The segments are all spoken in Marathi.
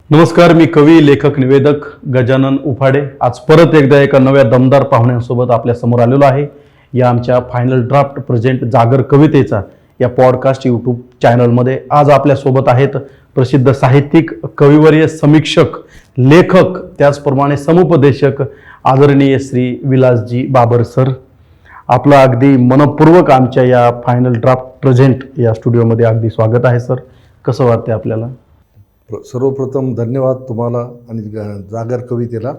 नमस्कार, मी कवी, लेखक, निवेदक गजानन उफाडे आज परत एकदा एका नव्या दमदार पाहुण्यांसोबत आपल्या समोर आलेलो आहे. या आमच्या फायनल ड्राफ्ट प्रेझेंट जागर कवितेचा या पॉडकास्ट यूट्यूब चॅनलमध्ये आज आपल्यासोबत आहेत प्रसिद्ध साहित्यिक, कविवर्य, समीक्षक, लेखक, त्याचप्रमाणे समुपदेशक आदरणीय श्री विलासजी बाबर सर. आपलं अगदी मनपूर्वक आमच्या या फायनल ड्राफ्ट प्रेझेंट या स्टुडिओमध्ये अगदी स्वागत आहे सर. कसं वाटते आपल्याला? सर्वप्रथम धन्यवाद तुम्हाला आणि जागर कवितेला.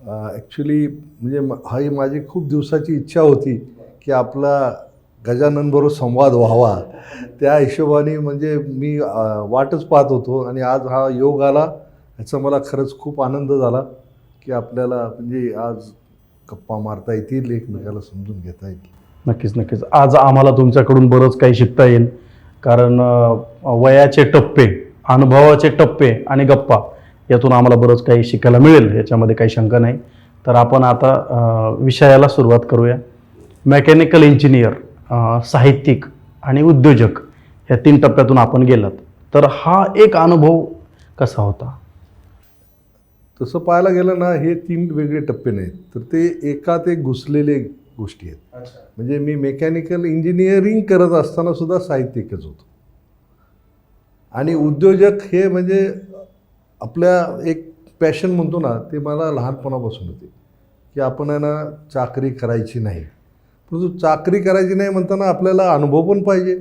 ॲक्च्युली म्हणजे ही माझी खूप दिवसाची इच्छा होती की आपला गजाननबरोबर संवाद व्हावा. त्या हिशोबाने म्हणजे मी वाटच पाहत होतो आणि आज हा योग आला. ह्याचा मला खरंच खूप आनंद झाला की आपल्याला म्हणजे आज गप्पा मारता येतील, एकमेकाला समजून घेता येईल. नक्कीच नक्कीच. आज आम्हाला तुमच्याकडून बरंच काही शिकता येईल, कारण वयाचे टप्पे, अनुभवाचे टप्पे आणि गप्पा यातून आम्हाला बरंच काही शिकायला मिळेल, याच्यामध्ये काही शंका नाही. तर आपण आता विषयाला सुरुवात करूया. मेकॅनिकल इंजिनियर, साहित्यिक आणि उद्योजक ह्या 3 टप्प्यातून आपण गेलात, तर हा एक अनुभव कसा होता? तसं पाहायला गेलं ना, हे 3 वेगळे टप्पे नाहीत, तर ते एकात एक घुसलेले गोष्टी आहेत. म्हणजे मी मेकॅनिकल इंजिनिअरिंग करत असताना सुद्धा साहित्यिकच होतो आणि उद्योजक हे म्हणजे आपल्या एक पॅशन म्हणतो ना, ते मला लहानपणापासून होते की आपण आहे ना चाकरी करायची नाही. परंतु चाकरी करायची नाही म्हणताना आपल्याला अनुभव पण पाहिजे.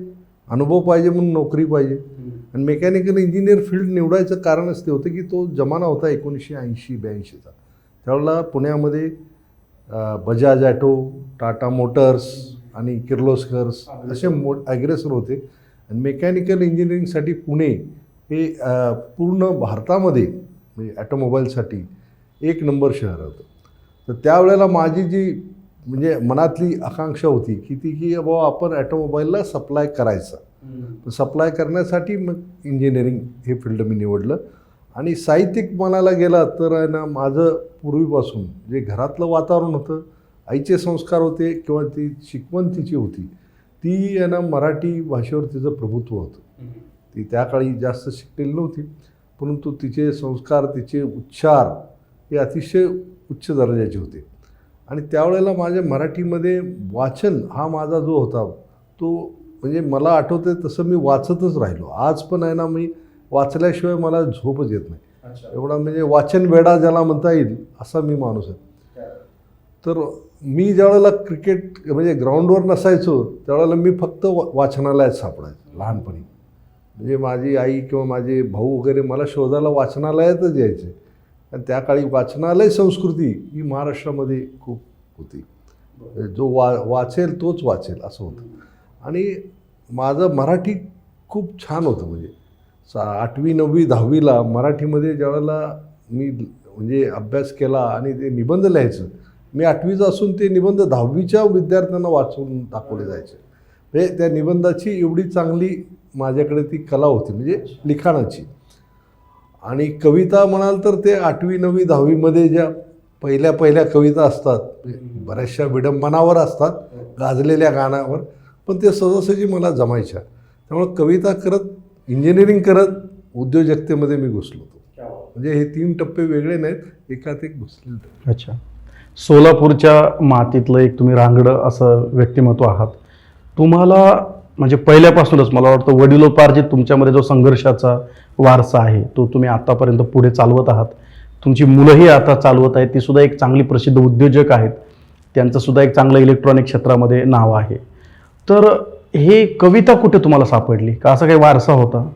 अनुभव पाहिजे म्हणून नोकरी पाहिजे. आणि मेकॅनिकल इंजिनियर फील्ड निवडायचं कारणच ते होतं की तो जमाना होता 1980-82चा. त्यावेळेला पुण्यामध्ये बजाज ॲटो, टाटा मोटर्स आणि किर्लोस्कर्स असे ॲग्रेसर होते. आणि मेकॅनिकल इंजिनिअरिंगसाठी पुणे हे पूर्ण भारतामध्ये म्हणजे ॲटोमोबाईलसाठी 1 नंबर शहर होतं. तर त्यावेळेला माझी जी म्हणजे मनातली आकांक्षा होती की ती की बाबा आपण ॲटोमोबाईलला सप्लाय करायचं. सप्लाय करण्यासाठी मग इंजिनिअरिंग हे फील्ड मी निवडलं. आणि साहित्यिक म्हणायला गेला तर आहे ना, माझं पूर्वीपासून जे घरातलं वातावरण होतं, आईचे संस्कार होते किंवा ती शिकवण तिची होती, ती आहे ना मराठी भाषेवर तिचं प्रभुत्व होतं. ती त्या काळी जास्त शिकलेली नव्हती, परंतु तिचे संस्कार, तिचे उच्चार हे अतिशय उच्च दर्जाचे होते. आणि त्यावेळेला माझ्या मराठीमध्ये वाचन हा माझा जो होता तो म्हणजे मला आठवतं तसं मी वाचतच राहिलो. आज पण आहे ना, मी वाचल्याशिवाय मला झोपच येत नाही. एवढा म्हणजे वाचन वेडा ज्याला म्हणता येईल असा मी माणूस आहे. तर मी ज्यावेळेला क्रिकेट म्हणजे ग्राउंडवर नसायचो त्यावेळेला मी फक्त वाचनालयात सापडायचो लहानपणी. म्हणजे माझी आई किंवा माझे भाऊ वगैरे मला शोधायला वाचनालयातच यायचे. आणि त्या काळी वाचनालय संस्कृती ही महाराष्ट्रामध्ये खूप होती. जो वाचेल तोच वाचेल असं होतं. आणि माझं मराठी खूप छान होतं. म्हणजे 8वी 9वी 10वीला मराठीमध्ये ज्यावेळेला मी म्हणजे अभ्यास केला आणि ते निबंध लिहायचं, मी 8वीचा असून ते निबंध 10वीच्या विद्यार्थ्यांना वाचून दाखवले जायचे. म्हणजे त्या निबंधाची एवढी चांगली माझ्याकडे ती कला होती म्हणजे लिखाणाची. आणि कविता म्हणाल तर ते 8वी 9वी 10वीमध्ये ज्या पहिल्या कविता असतात, बऱ्याचशा विडंबनावर असतात, गाजलेल्या गाण्यावर, पण ते सहजासहजी मला जमायच्या. त्यामुळे कविता करत, इंजिनिअरिंग करत उद्योजकतेमध्ये मी घुसलो होतो. म्हणजे हे 3 टप्पे वेगळे नाहीत, एकात एक घुसलेले. अच्छा. सोलापूरच्या मातीतलं एक तुम्ही रांगडं असं व्यक्तिमत्व आहात. तुम्हाला म्हणजे पहिल्यापासूनच मला वाटतं वडिलोपार्जित तुमच्यामध्ये जो संघर्षाचा वारसा आहे तो तुम्ही आतापर्यंत पुढे चालवत आहात. तुमची मुलंही आता चालवत आहेत, ती सुद्धा एक चांगली प्रसिद्ध उद्योजक आहेत. त्यांचं सुद्धा एक चांगलं इलेक्ट्रॉनिक क्षेत्रामध्ये नाव आहे. तर हे कविता कुठे तुम्हाला सापडली, का असा काही वारसा होता?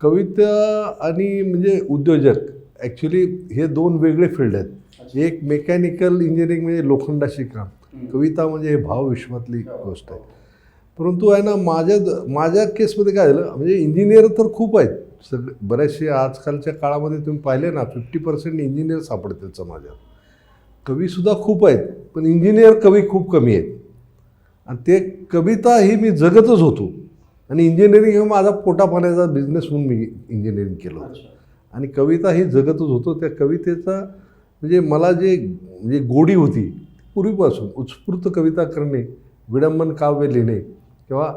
कविता आणि म्हणजे उद्योजक ॲक्च्युली हे 2 वेगळे फील्ड आहेत. एक मेकॅनिकल इंजिनिअरिंग म्हणजे लोखंडाशी काम, कविता म्हणजे हे भावविश्वातली गोष्ट आहे. परंतु आहे ना, माझ्या केसमध्ये काय झालं, म्हणजे इंजिनियर तर खूप आहेत बरेचसे. आजकालच्या काळामध्ये तुम्ही पाहिले ना 50% इंजिनियर सापडतात समाजात. कवीसुद्धा खूप आहेत, पण इंजिनियर कवी खूप कमी आहेत. आणि ते कविता ही मी जगतच होतो. आणि इंजिनिअरिंग हे माझा पोटापाण्याचा बिझनेस म्हणून मी इंजिनिअरिंग केलं होतं. आणि कविता ही जगतच होतो. त्या कवितेचा म्हणजे मला म्हणजे गोडी होती पूर्वीपासून. उत्स्फूर्त कविता करणे, विडंबन काव्य लिहिणे. किंवा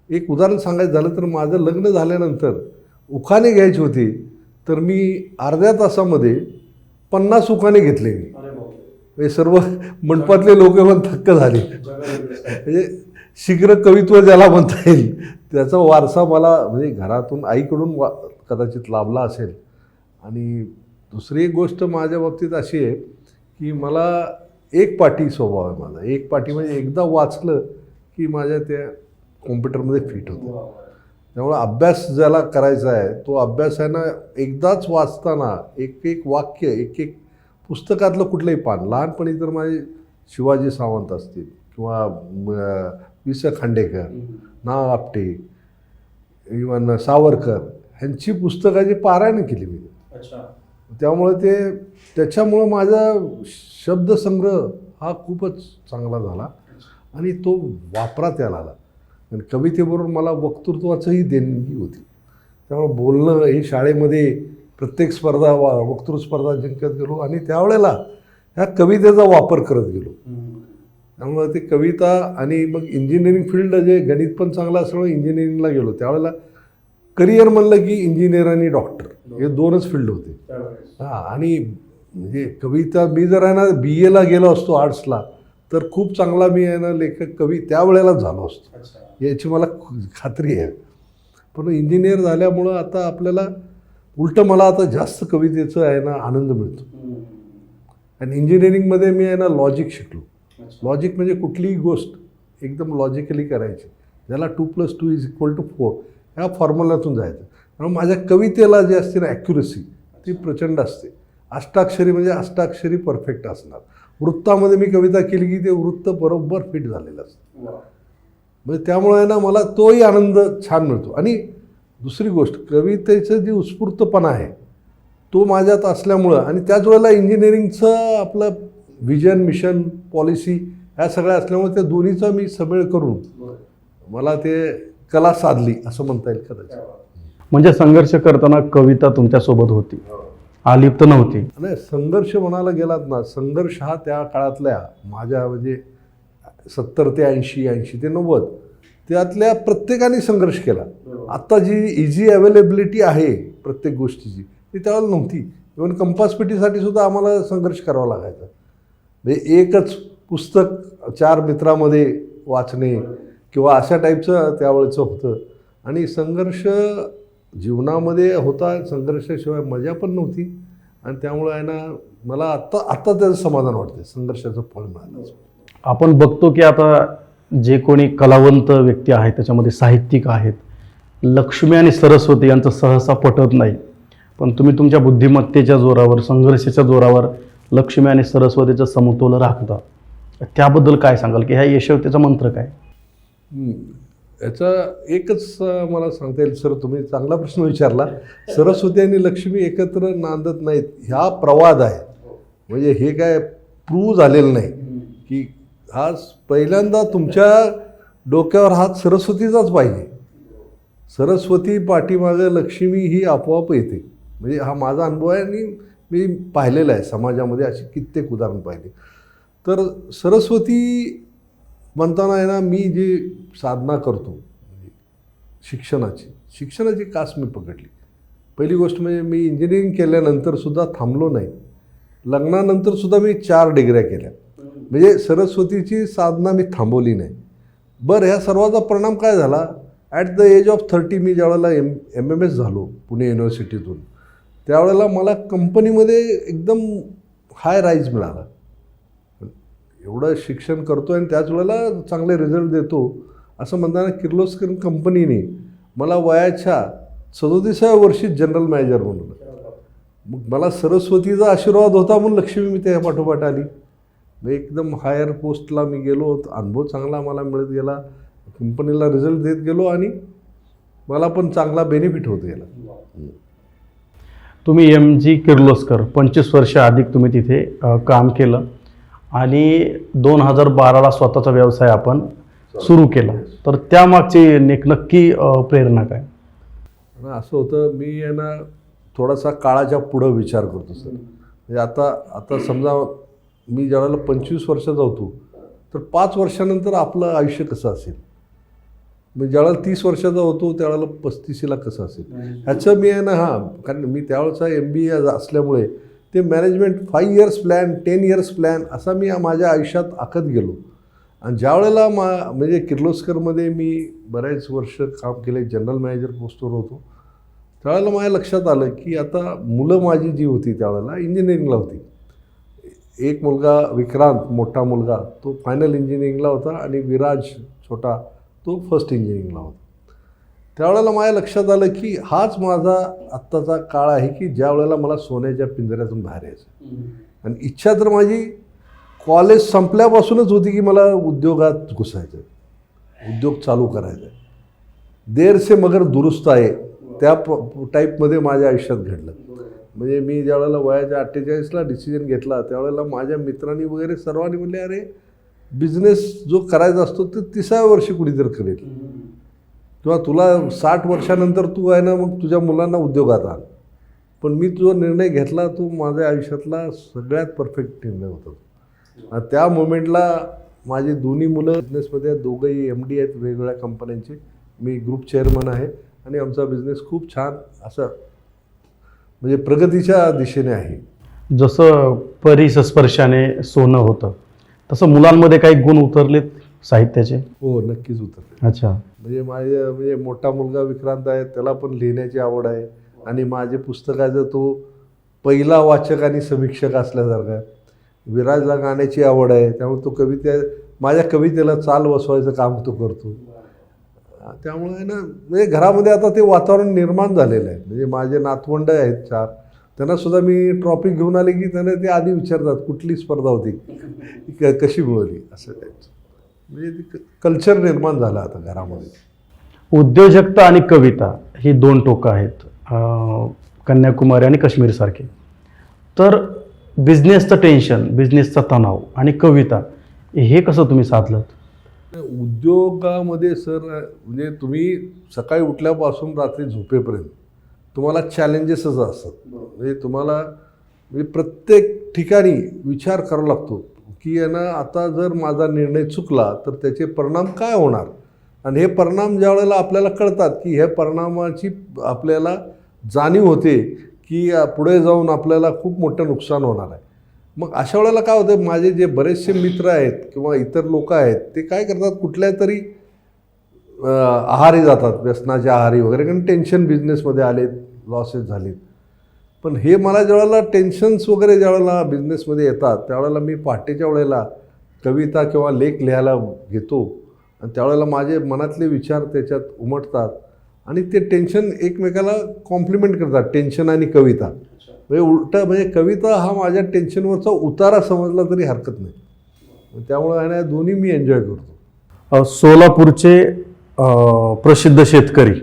एक उदाहरण सांगायचं झालं तर माझं लग्न झाल्यानंतर उखाणे घ्यायची होती, तर मी अर्ध्या तासामध्ये 50 उखाणे घेतले मी. हे सर्व मंडपातले लोक पण थक्क झाले. म्हणजे शीघ्र कवित्व ज्याला म्हणता येईल त्याचा वारसा मला म्हणजे घरातून आईकडून कदाचित लाभला असेल. आणि दुसरी एक गोष्ट माझ्या बाबतीत अशी आहे की मला एक पाठी स्वभाव आहे माझा. एक पाठी म्हणजे एकदा वाचलं की माझ्या त्या कॉम्प्युटरमध्ये फिट होतं. त्यामुळे अभ्यास ज्याला करायचा आहे तो अभ्यास आहे ना, एकदाच वाचताना एक एक वाक्य, एक एक पुस्तकातलं कुठलंही पान, लहानपणी तर माझे शिवाजी सावंत असतील किंवा वि स खांडेकर, ना आपटे, इवन सावरकर ह्यांची पुस्तकाची पारायण केली मी. त्यामुळे त्याच्यामुळं माझा शब्दसंग्रह हा खूपच चांगला झाला आणि तो वापरात यायला आला. आणि कवितेबरोबर मला वक्तृत्वाचंही देणगी होती. त्यामुळे बोलणं हे शाळेमध्ये प्रत्येक स्पर्धा वक्तृत्व स्पर्धा जिंकत गेलो आणि त्यावेळेला ह्या कवितेचा वापर करत गेलो. त्यामुळे ते कविता आणि मग इंजिनिअरिंग फील्ड जे गणित पण चांगलं असल्यामुळे इंजिनिअरिंगला गेलो. त्यावेळेला करिअर म्हणलं की इंजिनियर आणि डॉक्टर हे दोनच फील्ड होते. हां, आणि म्हणजे कविता मी जर आहे ना BA गेलो असतो आर्ट्सला तर खूप चांगला मी आहे ना लेखक कवी त्यावेळेलाच झालो असतो याची मला खात्री आहे. पण इंजिनियर झाल्यामुळं आता आपल्याला उलटं मला आता जास्त कवितेचं आहे ना आनंद मिळतो. आणि इंजिनिअरिंगमध्ये मी आहे ना लॉजिक शिकलो. लॉजिक म्हणजे कुठलीही गोष्ट एकदम लॉजिकली करायची, ज्याला 2+2 = 4 ह्या फॉर्म्युल्यातून जायचं. त्यामुळे माझ्या कवितेला जी असते ना ॲक्युरसी ती प्रचंड असते. अष्टाक्षरी म्हणजे अष्टाक्षरी परफेक्ट असणार. वृत्तामध्ये मी कविता केली की ते वृत्त बरोबर फिट झालेलं असतं. म्हणजे त्यामुळे आहे ना मला तोही आनंद छान मिळतो. आणि दुसरी गोष्ट कवितेचं जी उत्स्फूर्तपणा आहे तो माझ्यात असल्यामुळं आणि त्याच वेळेला इंजिनिअरिंगचं आपलं विजन, मिशन, पॉलिसी ह्या सगळ्या असल्यामुळे त्या दोन्हीचा मी समेळ करून मला ते कला साधली असं म्हणता येईल कदाचित. म्हणजे संघर्ष करताना कविता तुमच्यासोबत होती, अलिप्त नव्हती. नाही, संघर्ष म्हणायला गेलात ना, संघर्ष हा त्या काळातल्या माझ्या म्हणजे 70 ते 80, 80 ते 90 त्यातल्या प्रत्येकाने संघर्ष केला. आत्ता जी इझी अवेलेबिलिटी आहे प्रत्येक गोष्टीची ती त्यावेळेला नव्हती. इव्हन कंपासपेटीसाठी सुद्धा आम्हाला संघर्ष करावा लागायचा. म्हणजे एकच पुस्तक 4 मित्रामध्ये वाचणे किंवा अशा टाईपचं त्यावेळेचं होतं. आणि संघर्ष जीवनामध्ये होता, संघर्षाशिवाय मजा पण नव्हती. आणि त्यामुळे आहे ना मला आत्ता त्याचं समाधान वाटते, संघर्षाचं फळ मिळालं. आपण बघतो की आता जे कोणी कलावंत व्यक्ती आहेत त्याच्यामध्ये साहित्यिक आहेत, लक्ष्मी आणि सरस्वती यांचं सहसा पटत नाही. पण तुम्ही तुमच्या बुद्धिमत्तेच्या जोरावर, संघर्षाच्या जोरावर लक्ष्मी आणि सरस्वतीचं समतोल राखता. त्याबद्दल काय सांगाल की ह्या यशवतेचा मंत्र काय? याचा एकच मला सांगता येईल सर, तुम्ही चांगला प्रश्न विचारला. सरस्वती आणि लक्ष्मी एकत्र नांदत नाहीत, ह्या प्रवाद आहे. म्हणजे हे काय प्रूव्ह झालेलं नाही की हा पहिल्यांदा तुमच्या डोक्यावर हात सरस्वतीचाच पाहिजे. सरस्वती पाठीमागे लक्ष्मी ही आपोआप येते. म्हणजे हा माझा अनुभव आहे आणि मी पाहिलेला आहे समाजामध्ये अशी कित्येक उदाहरण पाहिले. तर सरस्वती म्हणताना आहे ना मी जी साधना करतो शिक्षणाची कास मी पकडली. पहिली गोष्ट म्हणजे मी इंजिनिअरिंग केल्यानंतरसुद्धा थांबलो नाही. लग्नानंतरसुद्धा मी 4 डिग्र्या केल्या. म्हणजे सरस्वतीची साधना मी थांबवली नाही. बरं, ह्या सर्वाचा परिणाम काय झाला? ॲट द एज ऑफ 30 मी ज्यावेळेला MMS झालो पुणे युनिव्हर्सिटीतून, त्यावेळेला मला कंपनीमध्ये एकदम हाय राईज मिळाला. एवढं शिक्षण करतो आणि त्याच वेळेला चांगले रिझल्ट देतो असं म्हणताना किर्लोस्कर कंपनीने मला वयाच्या 37व्या वर्षी जनरल मॅनेजर बनवलं. मग मला सरस्वतीचा आशीर्वाद होता म्हणून लक्ष्मी मी त्या पाठोपाठ आली. एकदम हायर पोस्टला मी गेलो, अनुभव चांगला मला मिळत गेला, कंपनीला रिझल्ट देत गेलो आणि मला पण चांगला बेनिफिट होत गेला. तुम्ही MG किर्लोस्कर 25 वर्ष अधिक तुम्ही तिथे काम केलं आणि 2012ला स्वतःचा व्यवसाय आपण सुरू केला. तर त्यामागची नक्की प्रेरणा काय? असं होतं, मी आहे ना थोडासा काळाच्या पुढं विचार करतो सर. म्हणजे आता समजा मी ज्यावेळेला 25 वर्षाचा होतो तर 5 वर्षानंतर आपलं आयुष्य कसं असेल मी ज्यावेळेला 30 वर्षाचा होतो त्यावेळेला 35ला कसं असेल ह्याचं मी आहे ना कारण मी त्यावेळेचा MBA असल्यामुळे ते management 5 years plan 10 years plan असा मी माझ्या आयुष्यात आखत गेलो. आणि ज्यावेळेला म्हणजे किर्लोस्करमध्ये मी बरेच वर्ष काम केले, जनरल मॅनेजर पोस्टवर होतो, त्यावेळेला माझ्या लक्षात आलं की आता मुलं माझी जी होती त्यावेळेला इंजिनिअरिंगला होती. एक मुलगा विक्रांत मोठा मुलगा तो फायनल इंजिनिअरिंगला होता आणि विराज छोटा तो फर्स्ट इंजिनिअरिंगला होता. त्यावेळेला माझ्या लक्षात आलं की हाच माझा आत्ताचा काळ आहे की ज्या वेळेला मला सोन्याच्या पिंजऱ्यातून बाहेर यायचं. आणि इच्छा तर माझी कॉलेज संपल्यापासूनच होती की मला उद्योगात घुसायचं, उद्योग चालू करायचा. देर से मगर दुरुस्त आहे त्या टाईपमध्ये माझ्या आयुष्यात घडलं. म्हणजे मी ज्यावेळेला वयाच्या 48ला डिसिजन घेतला त्यावेळेला माझ्या मित्रांनी वगैरे सर्वांनी म्हणले, अरे बिझनेस जो करायचा असतो ते 30व्या वर्षी कुणीतरी करेल किंवा तुला 60 वर्षानंतर तू आहे ना मग तुझ्या मुलांना उद्योगात आण. पण मी जो निर्णय घेतला तो माझ्या आयुष्यातला सगळ्यात परफेक्ट निर्णय होता. त्या मोमेंटला माझी दोन्ही मुलं बिझनेसमध्ये दोघंही MD आहेत वेगवेगळ्या कंपन्यांचे. मी ग्रुप चेअरमन आहे आणि आमचा बिझनेस खूप छान असं म्हणजे प्रगतीच्या दिशेने आहे. जसं परिसस्पर्शाने सोनं होतं तसं मुलांमध्ये काही गुण उतरलेत साहित्याचे? हो, नक्कीच उतरले. अच्छा. म्हणजे मोठा मुलगा विक्रांत आहे, त्याला पण लिहिण्याची आवड आहे आणि माझे पुस्तकाचा तो पहिला वाचक आणि समीक्षक असल्यासारखा आहे. विराजला गाण्याची आवड आहे, त्यामुळे तो माझ्या कवितेला चाल बसवायचं काम तो करतो. त्यामुळे ना म्हणजे घरामध्ये आता ते वातावरण निर्माण झालेलं आहे. म्हणजे माझे नातवंड आहेत 4, त्यांनासुद्धा मी ट्रॉफी घेऊन आले की त्यांना ते आधी विचारतात कुठली स्पर्धा होती, कशी मिळवली, असं टाईपचं. म्हणजे ते कल्चर निर्माण झालं आता घरामध्ये. उद्योजकता आणि कविता ही 2 टोकं आहेत, कन्याकुमारी आणि काश्मीरसारखे. तर बिझनेसचं टेन्शन, बिझनेसचा तणाव आणि कविता हे कसं तुम्ही साधलं? उद्योगामध्ये सर म्हणजे तुम्ही सकाळी उठल्यापासून रात्री झोपेपर्यंत तुम्हाला चॅलेंजेसच असतात. म्हणजे तुम्हाला म्हणजे प्रत्येक ठिकाणी विचार करावा लागतो की ना आता जर माझा निर्णय चुकला तर त्याचे परिणाम काय होणार. आणि हे परिणाम ज्या वेळेला आपल्याला कळतात की ह्या परिणामाची आपल्याला जाणीव होते की पुढे जाऊन आपल्याला खूप मोठं नुकसान होणार आहे. मग अशा वेळेला काय होतं, माझे जे बरेचसे मित्र आहेत किंवा इतर लोक आहेत ते काय करतात, कुठल्या तरी आहारी जातात, व्यसनाच्या आहारी वगैरे, कारण टेन्शन बिझनेसमध्ये आलेत, लॉसेस झालेत. पण हे मला ज्यावेळेला टेन्शन्स वगैरे ज्यावेळेला बिझनेसमध्ये येतात त्यावेळेला मी पहाटेच्या वेळेला कविता किंवा लेख लिहायला घेतो आणि त्यावेळेला माझे मनातले विचार त्याच्यात उमटतात आणि ते टेन्शन एकमेकाला कॉम्प्लिमेंट करतात, टेन्शन आणि कविता. म्हणजे उलटा म्हणजे कविता हा माझ्या टेन्शनवरचा उतारा समजला तरी हरकत नाही. त्यामुळे आहे ना दोन्ही मी एन्जॉय करतो. सोलापूरचे प्रसिद्ध शेतकरी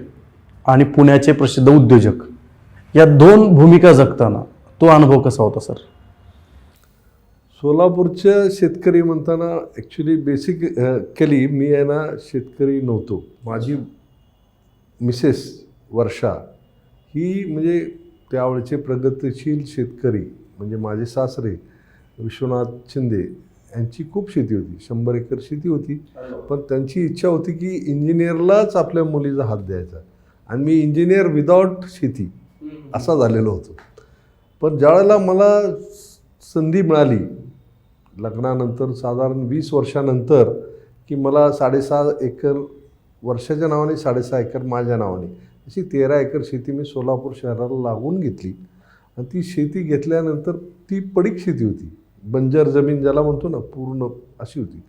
आणि पुण्याचे प्रसिद्ध उद्योजक या 2 भूमिका जगताना तो अनुभव कसा होता सर? सोलापूरच्या शेतकरी म्हणताना ॲक्च्युली बेसिकली मी आहे ना शेतकरी नव्हतो. माझी मिसेस वर्षा ही म्हणजे त्यावेळचे प्रगतिशील शेतकरी म्हणजे माझे सासरे विश्वनाथ शिंदे यांची खूप शेती होती, 100 एकर शेती होती. पण त्यांची इच्छा होती की इंजिनियरलाच आपल्या मुलीचा हात द्यायचा आणि मी इंजिनियर विदाऊट शेती असा झालेलो होतो. पण ज्यावेळेला मला संधी मिळाली लग्नानंतर साधारण 20 वर्षानंतर की मला 6.5 एकर वर्षाच्या नावाने 6.5 एकर माझ्या नावाने अशी 13 एकर शेती मी सोलापूर शहराला लागून घेतली. आणि ती शेती घेतल्यानंतर ती पडीक शेती होती, बंजर जमीन ज्याला म्हणतो ना, पूर्ण अशी होती.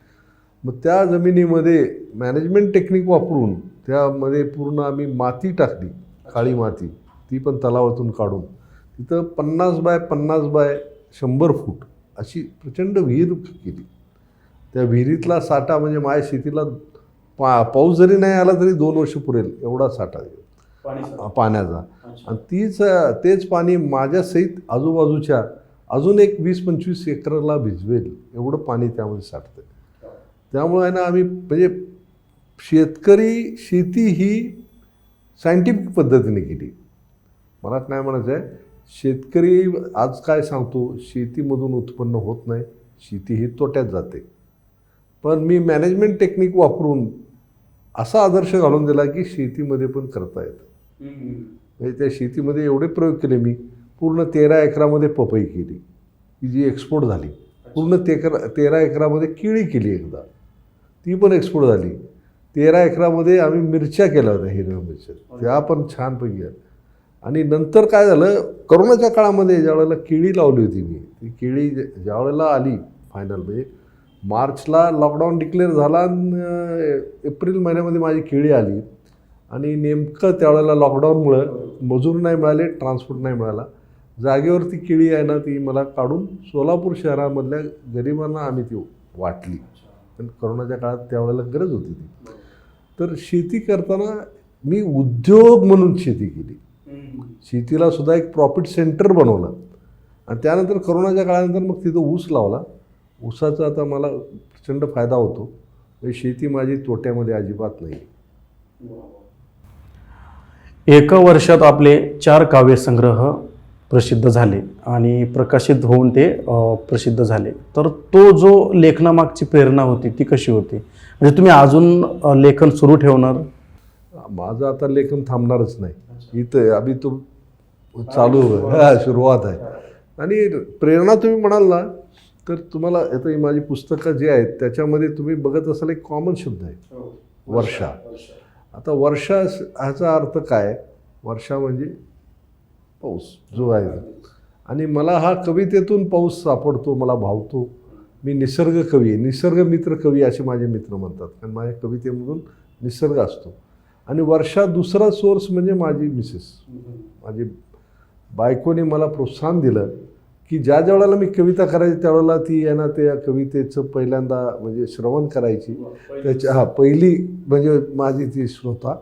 मग त्या जमिनीमध्ये मॅनेजमेंट टेक्निक वापरून त्यामध्ये पूर्ण आम्ही माती टाकली, काळी माती, ती पण तलावातून काढून तिथं 50 बाय 50 बाय 100 फूट अशी प्रचंड विहीर केली. त्या विहिरीतला साठा म्हणजे माझ्या शेतीला पाऊस जरी नाही आला तरी 2 वर्ष पुरेल एवढा साठा पाण्याचा. आणि तेच पाणी माझ्या सहित आजूबाजूच्या अजून एक 20-25 एकरला भिजवेल एवढं पाणी त्यामध्ये साठतं. त्यामुळे आहे ना आम्ही म्हणजे शेती ही सायंटिफिक पद्धतीने केली. मला काय म्हणायचं आहे, शेतकरी आज काय सांगतो, शेतीमधून उत्पन्न होत नाही, शेती ही तोट्यात जाते. पण मी मॅनेजमेंट टेक्निक वापरून असा आदर्श घालून दिला की शेतीमध्ये पण करता येतं. म्हणजे त्या शेतीमध्ये एवढे प्रयोग केले मी. पूर्ण 13 एकरामध्ये पपई केली की जी एक्सपोर्ट झाली. पूर्ण 13 एकरामध्ये केळी केली एकदा, ती पण एक्सपोर्ट झाली. 13 एकरामध्ये आम्ही मिरच्या केल्या होत्या, हिरव्या मिरच्या, त्या पण छानपैकी आल्या. आणि नंतर काय झालं, करोनाच्या काळामध्ये ज्या वेळेला केळी लावली होती मी, ती केळी ज्या वेळेला आली फायनल, म्हणजे मार्चला लॉकडाऊन डिक्लेअर झाला आणि एप्रिल महिन्यामध्ये माझी केळी आली. आणि नेमकं त्यावेळेला लॉकडाऊनमुळं मजूर नाही मिळाले, ट्रान्सपोर्ट नाही मिळाला. जागेवरती केळी आहे ना, ती मला काढून सोलापूर शहरामधल्या गरिबांना आम्ही ती वाटली. पण करोनाच्या काळात त्यावेळेला गरज होती ती. तर शेती करताना मी उद्योग म्हणून शेती केली. शेतीला सुद्धा एक प्रॉफिट सेंटर बनवलं. आणि त्यानंतर करोनाच्या काळानंतर मग तिथं ऊस लावला. ऊसाचा आता मला प्रचंड फायदा होतो. म्हणजे शेती माझी तोट्यामध्ये अजिबात नाही. एका वर्षात आपले 4 काव्यसंग्रह प्रसिद्ध झाले आणि प्रकाशित होऊन ते प्रसिद्ध झाले. तर तो जो लेखनामागची प्रेरणा होती ती कशी होती? म्हणजे तुम्ही अजून लेखन सुरू ठेवणार? माझं आता लेखन थांबणारच नाही. इथं अभि तो चालू सुरुवात आहे. आणि प्रेरणा तुम्ही म्हणाल ना, तर तुम्हाला आता ही माझी पुस्तकं जी आहेत त्याच्यामध्ये तुम्ही बघत असाल एक कॉमन शब्द आहे, वर्षा. आता वर्षा ह्याचा अर्थ काय? वर्षा म्हणजे पाऊस जो आहे. आणि मला हा कवितेतून पाऊस सापडतो, मला भावतो. मी निसर्ग कवी आहे, निसर्ग मित्र कवी असे माझे मित्र म्हणतात. कारण माझ्या कवितेमधून निसर्ग असतो. आणि वर्षा दुसरा सोर्स म्हणजे माझी मिसेस. माझी बायकोने मला प्रोत्साहन दिलं की ज्या वेळेला मी कविता करायची त्यावेळेला ती आहे ना त्या कवितेचं पहिल्यांदा म्हणजे श्रवण करायची. त्याच्या पहिली म्हणजे माझी ती श्रोता,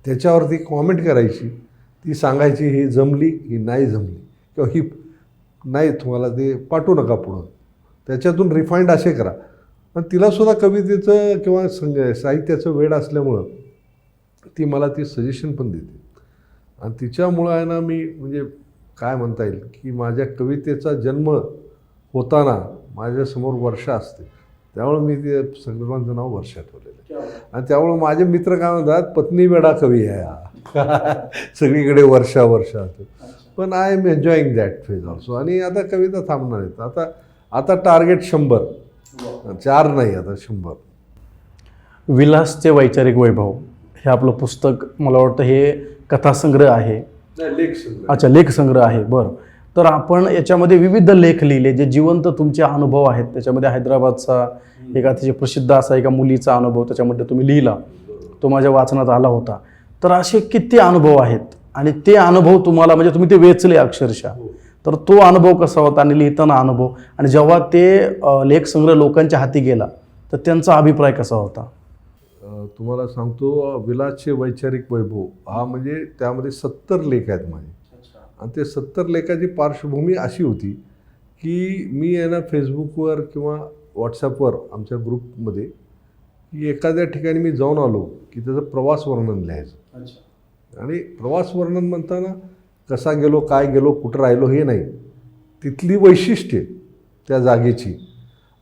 त्याच्यावरती कॉमेंट करायची. ती सांगायची ही जमली, ही नाही जमली, किंवा ही नाही, तुम्हाला ते पाठवू नका पुढं, त्याच्यातून रिफाईंड असे करा. पण तिलासुद्धा कवितेचं किंवा साहित्याचं वेड असल्यामुळं ती मला ती सजेशन पण देते. आणि तिच्यामुळं आहे ना मी म्हणजे काय म्हणता येईल की माझ्या कवितेचा जन्म होताना माझ्यासमोर वर्षा असते. त्यामुळं मी ते संग्रहांचं नाव वर्षा ठेवलेलं आहे. आणि त्यामुळं माझे मित्र काय म्हणतात, पत्नी वेडा कवी आहे हा सगळीकडे वर्षा वर्षा असते. पण I am enjoying that phase also. आणि आता कविता थांबणार आहेत. आता टार्गेट 100, 4 नाही, आता 100. विलासचे वैचारिक वैभव हे आपलं पुस्तक, मला वाटतं हे कथासंग्रह आहे. अच्छा, लेखसंग्रह आहे. बरं. तर आपण याच्यामध्ये विविध लेख लिहिले जे जिवंत तुमचे अनुभव आहेत. त्याच्यामध्ये हैदराबादचा एक अतिशय प्रसिद्ध असा एका मुलीचा अनुभव त्याच्यामध्ये तुम्ही लिहिला, तो माझ्या वाचनात आला होता. तर असे किती अनुभव आहेत आणि ते अनुभव तुम्हाला म्हणजे तुम्ही ते वेचले अक्षरशः. तर तो अनुभव कसा होता आणि लिहिताना अनुभव, आणि जेव्हा ते लेखसंग्रह लोकांच्या हाती गेला तर त्यांचा अभिप्राय कसा होता? तुम्हाला सांगतो, विलासचे वैचारिक वैभव हा म्हणजे त्यामध्ये 70 लेख आहेत माझे. आणि ते 70 लेखाची पार्श्वभूमी अशी होती की मी आहे ना फेसबुकवर किंवा व्हॉट्सॲपवर आमच्या ग्रुपमध्ये की एखाद्या ठिकाणी मी जाऊन आलो की त्याचं प्रवास वर्णन लिहायचं. आणि प्रवास वर्णन म्हणताना कसा गेलो, काय गेलो, कुठं राहिलो हे नाही, तिथली वैशिष्ट्ये त्या जागेची.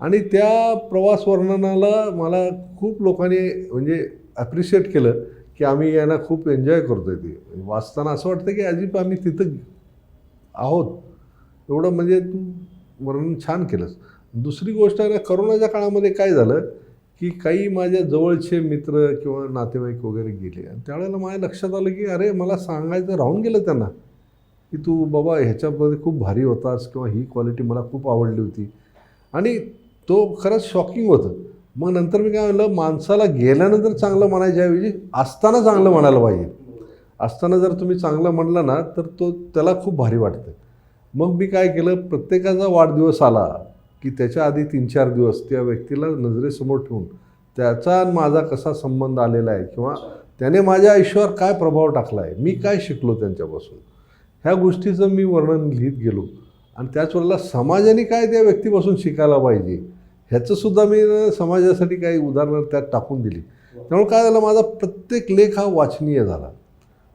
आणि त्या प्रवास वर्णनाला मला खूप लोकांनी म्हणजे ॲप्रिशिएट केलं की आम्ही यांना खूप एन्जॉय करतो आहे. ते वाचताना असं वाटतं की अजिब आम्ही तिथं आहोत, एवढं म्हणजे तू वर्णन छान केलंस. दुसरी गोष्ट आहे ना, करोनाच्या काळामध्ये काय झालं की काही माझ्या जवळचे मित्र किंवा नातेवाईक वगैरे गेले. आणि त्यावेळेला माझ्या लक्षात आलं की अरे मला सांगायचं राहून गेलं त्यांना की तू बाबा ह्याच्यामध्ये खूप भारी होतास किंवा ही क्वालिटी मला खूप आवडली होती. आणि तो खरंच शॉकिंग होतं. मग नंतर मी काय म्हणलं, माणसाला गेल्यानंतर चांगलं म्हणायच्याऐवजी असताना चांगलं म्हणायला पाहिजे. असताना जर तुम्ही चांगलं म्हणलं ना तर त्याला खूप भारी वाटतं. मग मी काय केलं, प्रत्येकाचा वाढदिवस आला की त्याच्या आधी 3-4 दिवस त्या व्यक्तीला नजरेसमोर ठेवून त्याचा आणि माझा कसा संबंध आलेला आहे किंवा त्याने माझ्या आयुष्यावर काय प्रभाव टाकला आहे, मी काय शिकलो त्यांच्यापासून, ह्या गोष्टीचं मी वर्णन लिहित गेलो. आणि त्याच वेळेला समाजाने काय त्या व्यक्तीपासून शिकायला पाहिजे ह्याचंसुद्धा मी समाजासाठी काही उदाहरणं त्यात टाकून दिली. त्यामुळे काय झालं, माझा प्रत्येक लेख हा वाचनीय झाला.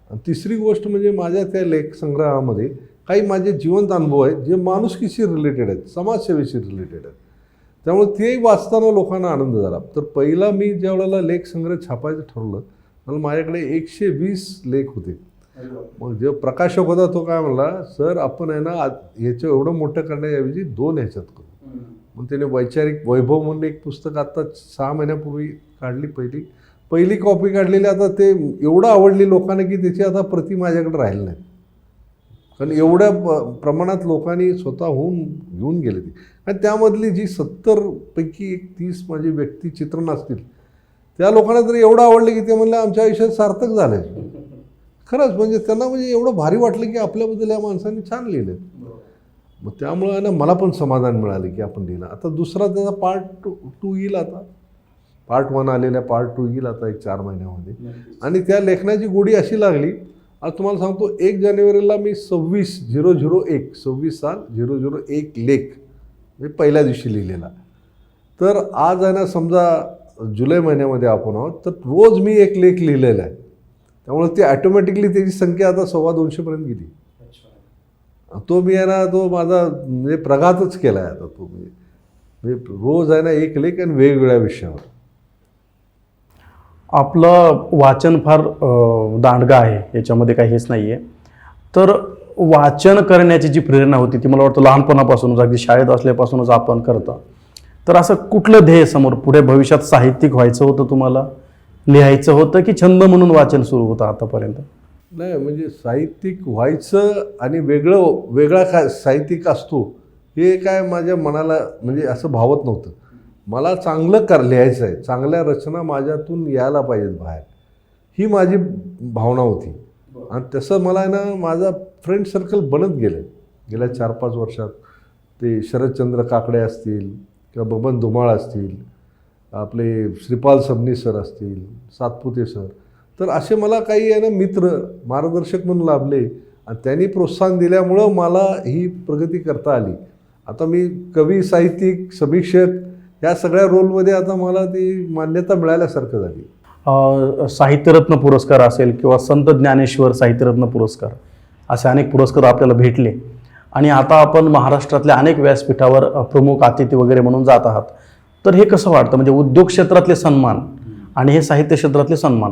आणि तिसरी गोष्ट म्हणजे माझ्या त्या लेखसंग्रहामध्ये काही माझे जिवंत अनुभव आहेत जे माणुसकीशी रिलेटेड आहेत, समाजसेवेशी रिलेटेड आहेत. त्यामुळे ते वाचताना लोकांना आनंद झाला. तर पहिला मी ज्या वेळेला लेख संग्रह छापायचं ठरवलं, मला माझ्याकडे 120 लेख होते. मग जो प्रकाशक होता तो काय म्हणला, सर आपण आहे ना ह्याचं एवढं मोठं करण्याऐवजी 2 ह्याच्यात करू. मग त्याने वैचारिक वैभव म्हणून एक पुस्तक आता 6 महिन्यापूर्वी काढली, पहिली कॉपी काढलेली. आता ते एवढं आवडली लोकांना की त्याची आता प्रति माझ्याकडे राहिली नाही, कारण एवढ्या प्रमाणात लोकांनी स्वतःहून घेऊन गेले ती. आणि त्यामधली जी 70 पैकी 30 माझी व्यक्तिचित्रण असतील, त्या लोकांना तरी एवढं आवडलं की ते म्हणलं आमच्या आयुष्यात सार्थक झालं. खरंच म्हणजे त्यांना म्हणजे एवढं भारी वाटलं की आपल्याबद्दल या माणसांनी छान लिहिलं. मग त्यामुळं ना मला पण समाधान मिळालं की आपण लिहिलं. आता दुसरा त्याचा पार्ट 2 येईल. आता पार्ट 1 आलेला, पार्ट 2 येईल आता 1-4 महिन्यामध्ये. आणि त्या लेखनाची गोडी अशी लागली, आज तुम्हाला सांगतो 1 जानेवारीला मी 26 साल 001 लेख म्हणजे पहिल्या दिवशी लिहिलेला. तर आज आहे ना समजा जुलै महिन्यामध्ये आपण आहोत, तर रोज मी 1 लेख लिहिलेला आहे. त्यामुळे ती ॲटोमॅटिकली त्याची संख्या आता 250पर्यंत गेली. तो मी आहे ना तो माझा म्हणजे प्रघातच केला आहे आता तो. म्हणजे रोज आहे ना 1 लेख आणि वेगवेगळ्या विषयावर. आपलं वाचन फार दांडगं आहे, याच्यामध्ये काही हेच नाही आहे. तर वाचन करण्याची जी प्रेरणा होती ती मला वाटतं लहानपणापासूनच, अगदी शाळेत असल्यापासूनच आपण करता. तर असं कुठलं ध्येय समोर पुढे भविष्यात साहित्यिक व्हायचं होतं तुम्हाला, लिहायचं होतं की छंद म्हणून वाचन सुरू होतं आतापर्यंत? नाही म्हणजे साहित्यिक व्हायचं आणि वेगळा काय साहित्यिक असतो हे काय माझ्या मनाला म्हणजे असं भावत नव्हतं. मला चांगलं लिहायचं आहे, चांगल्या रचना माझ्यातून यायला पाहिजेत बाहेर, ही माझी भावना होती. आणि तसं मला आहे ना माझा फ्रेंड सर्कल बनत गेलं गेल्या 4-5 वर्षात. ते शरदचंद्र काकडे असतील किंवा बबन धुमाळ असतील, आपले श्रीपाल सबनी सर असतील, सातपुते सर, तर असे मला काही आहे ना मित्र मार्गदर्शक म्हणून लाभले. आणि त्यांनी प्रोत्साहन दिल्यामुळं मला ही प्रगती करता आली. आता मी कवी, साहित्यिक, समीक्षक या सगळ्या रोलमध्ये आता मला ती मान्यता मिळाल्यासारखं झाली. साहित्यरत्न पुरस्कार असेल किंवा संत ज्ञानेश्वर साहित्यरत्न पुरस्कार, असे अनेक पुरस्कार आपल्याला भेटले. आणि आता आपण महाराष्ट्रातल्या अनेक व्यासपीठावर प्रमुख अतिथी वगैरे म्हणून जात आहात. तर हे कसं वाटतं, म्हणजे उद्योग क्षेत्रातले सन्मान आणि हे साहित्य क्षेत्रातले सन्मान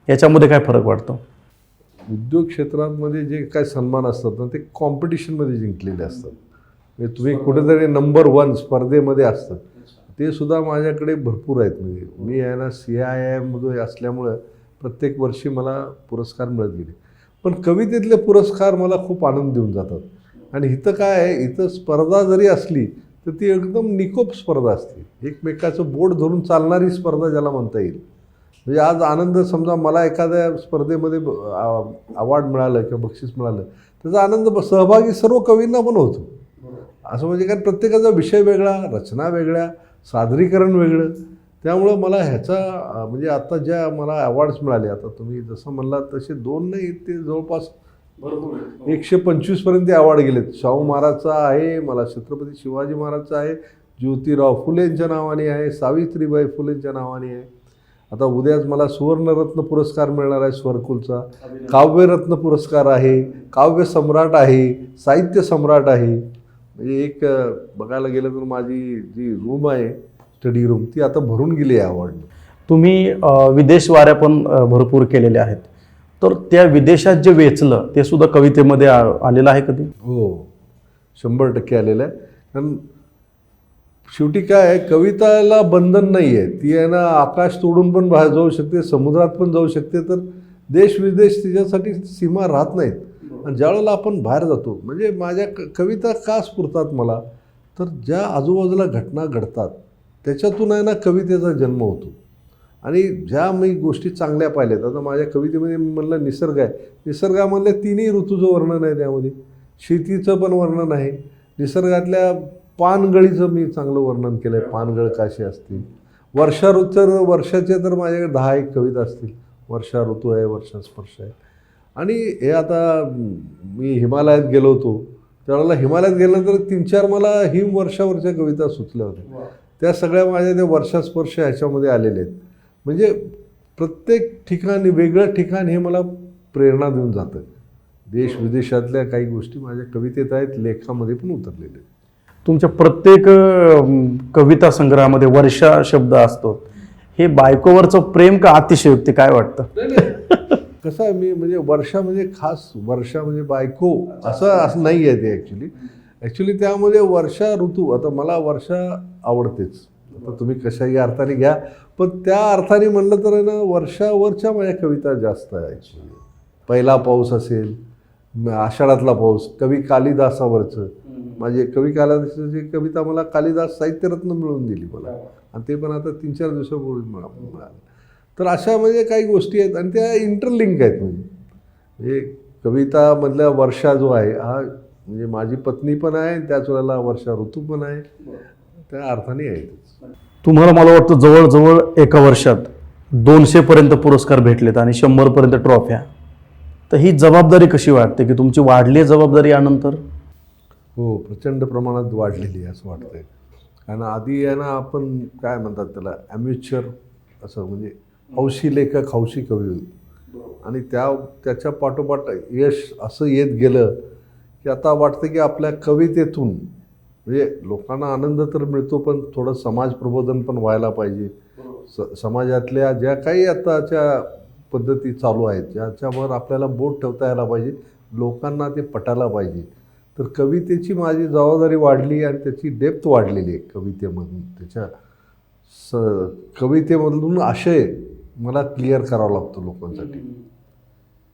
याच्यामध्ये काय फरक वाटतो? उद्योग क्षेत्रामध्ये जे काय सन्मान असतात ना ते कॉम्पिटिशनमध्ये जिंकलेले असतात. म्हणजे तुम्ही कुठेतरी नंबर 1 स्पर्धेमध्ये असतात, ते सुद्धा माझ्याकडे भरपूर आहेत. म्हणजे मी आहे ना CIIमध्ये असल्यामुळं प्रत्येक वर्षी मला पुरस्कार मिळत गेले. पण कवितेतले पुरस्कार मला खूप आनंद देऊन जातात. आणि इथं काय आहे, इथं स्पर्धा जरी असली तर ती एकदम निकोप स्पर्धा असते, एकमेकाचं बोट धरून चालणारी स्पर्धा ज्याला म्हणता येईल. म्हणजे आज आनंद समजा मला एखाद्या स्पर्धेमध्ये अवॉर्ड मिळालं किंवा बक्षीस मिळालं, त्याचा आनंद सहभागी सर्व कवींना पण होतो. असं म्हणजे काय प्रत्येकाचा विषय वेगळा, रचना वेगळ्या, सादरीकरण वेगळं. त्यामुळं मला ह्याचा म्हणजे आता ज्या मला अवॉर्ड्स मिळाले, आता तुम्ही जसं म्हणलात तसे 2 नाही, ते जवळपास 125पर्यंत अवॉर्ड गेलेत. शाहू महाराजचा आहे, मला छत्रपती शिवाजी महाराजचा आहे, ज्योतिराव फुलेंच्या नावाने आहे, सावित्रीबाई फुलेंच्या नावाने आहे. आता उद्याच मला सुवर्णरत्न पुरस्कार मिळणार आहे स्वरकुलचा, काव्यरत्न पुरस्कार आहे, काव्य सम्राट आहे, साहित्य सम्राट आहे. म्हणजे एक बघायला गेलं तर माझी जी रूम आहे स्टडी रूम ती आता भरून गेली आहे अवॉर्डने. तुम्ही विदेश वाऱ्या पण भरपूर केलेल्या आहेत. तर त्या विदेशात जे वेचलं ते सुद्धा कवितेमध्ये आलेलं आहे कधी? हो, 100% आलेलं आहे. कारण शेवटी काय आहे, कविताला बंधन नाही आहे. ती आहे ना आकाश तोडून पण बाहेर जाऊ शकते, समुद्रात पण जाऊ शकते. तर देश विदेश तिच्यासाठी सीमा राहत नाहीत. आणि ज्यावेळेला आपण बाहेर जातो, म्हणजे माझ्या कविता का स्फुरतात मला, तर ज्या आजूबाजूला घटना घडतात त्याच्यातून आहे ना कवितेचा जन्म होतो. आणि ज्या मी गोष्टी चांगल्या पाहिल्यात, आता माझ्या कवितेमध्ये मी म्हणलं निसर्ग आहे, निसर्गामधल्या 3ही ऋतूचं वर्णन आहे, त्यामध्ये शेतीचं पण वर्णन आहे, निसर्गातल्या पानगळीचं मी चांगलं वर्णन केलं आहे, पानगळ काशी असतील, वर्षा वर्षाचे तर माझ्याकडे 10-1 कविता असतील. वर्षा ऋतू आहे, वर्षा स्पर्श आहे. आणि हे आता मी हिमालयात गेलो होतो, त्यावेळेला हिमालयात गेल्यानंतर 3-4 मला हिमवर्षावरच्या कविता सुचल्या होत्या. त्या सगळ्या माझ्या त्या वर्षास्पर्श ह्याच्यामध्ये आलेले आहेत. म्हणजे प्रत्येक ठिकाणी वेगळं ठिकाण हे मला प्रेरणा देऊन जातं. देश विदेशातल्या काही गोष्टी माझ्या कवितेत आहेत, लेखामध्ये पण उतरलेल्या आहेत. तुमच्या प्रत्येक कविता संग्रहामध्ये वर्षा शब्द असतो. हे बायकोवरचं प्रेम का अतिशयोक्ती, काय वाटतं? कसं आहे, मी म्हणजे वर्षा म्हणजे खास वर्षा म्हणजे बायको असं नाही आहे ते. ॲक्च्युली त्यामध्ये वर्षा ऋतू, आता मला वर्षा आवडतेच, आता तुम्ही कशाही अर्थाने घ्या, पण त्या अर्थाने म्हणलं तर आहे ना, वर्षावरच्या माझ्या कविता जास्त आहे. ॲक्च्युली पहिला पाऊस असेल, आषाढातला पाऊस, कवी कालिदासावरचं, माझे कवी कालिदासाची कविता मला कालिदास साहित्यरत्न मिळवून दिली मला, आणि ते पण आता 3-4 दिवसापूर्वी मिळालं. तर अशा म्हणजे काही गोष्टी आहेत आणि त्या इंटरलिंक आहेत. म्हणजे कवितामधल्या वर्षा जो आहे हा म्हणजे माझी पत्नी पण आहे, त्याच वेळेला वर्षा ऋतू पण आहे, त्या अर्थाने आहे. तुम्हाला मला वाटतं जवळजवळ एका वर्षात 200 पर्यंत पुरस्कार भेटलेत आणि 100 पर्यंत ट्रॉफ्या. तर ही जबाबदारी कशी वाटते की तुमची वाढली जबाबदारी यानंतर? हो, प्रचंड प्रमाणात वाढलेली आहे असं वाटतंय. कारण आधी आहे ना, आपण काय म्हणतात त्याला, ॲम्युचर असं, म्हणजे हौशी लेखक हौशी कवी होते, आणि त्याच्या पाठोपाठ यश असं येत गेलं की आता वाटतं की आपल्या कवितेतून म्हणजे लोकांना आनंद तर मिळतो, पण थोडं समाज प्रबोधन पण व्हायला पाहिजे. समाजातल्या ज्या काही आताच्या पद्धती चालू आहेत, ज्याच्यावर आपल्याला बोट ठेवता यायला पाहिजे, लोकांना ते पटायला पाहिजे. तर कवितेची माझी जबाबदारी वाढली आणि त्याची डेप्थ वाढलेली आहे कवितेमधून. कवितेमधून आशय मला क्लिअर करावा लागतो लोकांसाठी.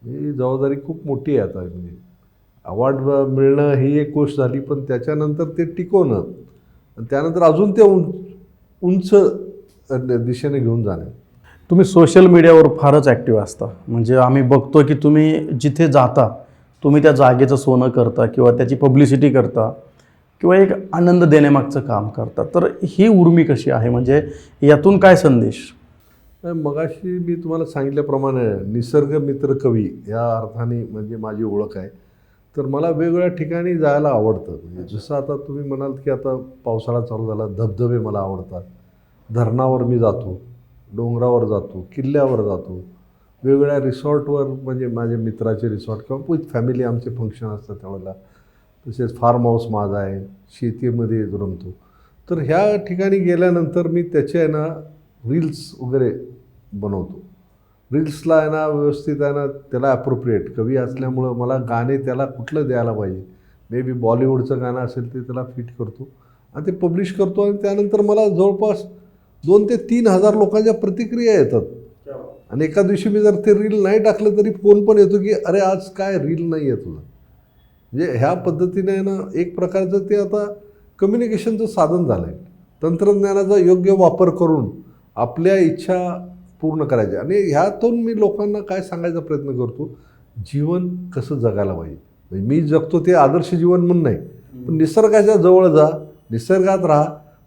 ही जबाबदारी खूप मोठी आहे आता. म्हणजे अवॉर्ड मिळणं ही एक गोष्ट झाली, पण त्याच्यानंतर ते टिकवणं आणि त्यानंतर अजून ते उंच दिशेने घेऊन जाणं. तुम्ही सोशल मीडियावर फारच ॲक्टिव्ह असता. म्हणजे आम्ही बघतो की तुम्ही जिथे जाता तुम्ही त्या जागेचं सोनं करता किंवा त्याची पब्लिसिटी करता किंवा एक आनंद देण्यामागचं काम करता. तर ही उर्मी कशी आहे, म्हणजे यातून काय संदेश? मगाशी मी तुम्हाला सांगितल्याप्रमाणे निसर्ग मित्र कवी या अर्थाने म्हणजे माझी ओळख आहे. तर मला वेगवेगळ्या ठिकाणी जायला आवडतं. म्हणजे जसं आता तुम्ही म्हणाल की आता पावसाळा चालू झाला, धबधबे मला आवडतात, धरणावर मी जातो, डोंगरावर जातो, किल्ल्यावर जातो, वेगवेगळ्या रिसॉर्टवर, म्हणजे माझे मित्राचे रिसॉर्ट किंवा विथ फॅमिली आमचे फंक्शन असतात त्यावेळेला. तसेच फार्म हाऊस माझा आहे, शेतीमध्ये रमतो. तर ह्या ठिकाणी गेल्यानंतर मी त्याचे आहे ना रील्स वगैरे बनवतो. रील्सला आहे ना व्यवस्थित आहे ना, त्याला ॲप्रोप्रिएट कवी असल्यामुळं मला गाणे त्याला कुठलं द्यायला पाहिजे, मे बी बॉलिवूडचं गाणं असेल ते त्याला फिट करतो आणि ते पब्लिश करतो. आणि त्यानंतर मला जवळपास 2,000 ते 3,000 लोकांच्या प्रतिक्रिया येतात. आणि एका दिवशी मी जर ते रील नाही टाकलं तरी फोन पण येतो की अरे आज काय रील नाही आहे तुझं. म्हणजे ह्या पद्धतीने आहे ना, एक प्रकारचं ते आता कम्युनिकेशनचं साधन झालं आहे. तंत्रज्ञानाचा योग्य वापर करून आपल्या इच्छा पूर्ण करायच्या. आणि ह्यातून मी लोकांना काय सांगायचा प्रयत्न करतो, जीवन कसं जगायला पाहिजे. म्हणजे मी जगतो ते आदर्श जीवन म्हणून नाही, पण निसर्गाच्या जवळ जा, निसर्गात राहा,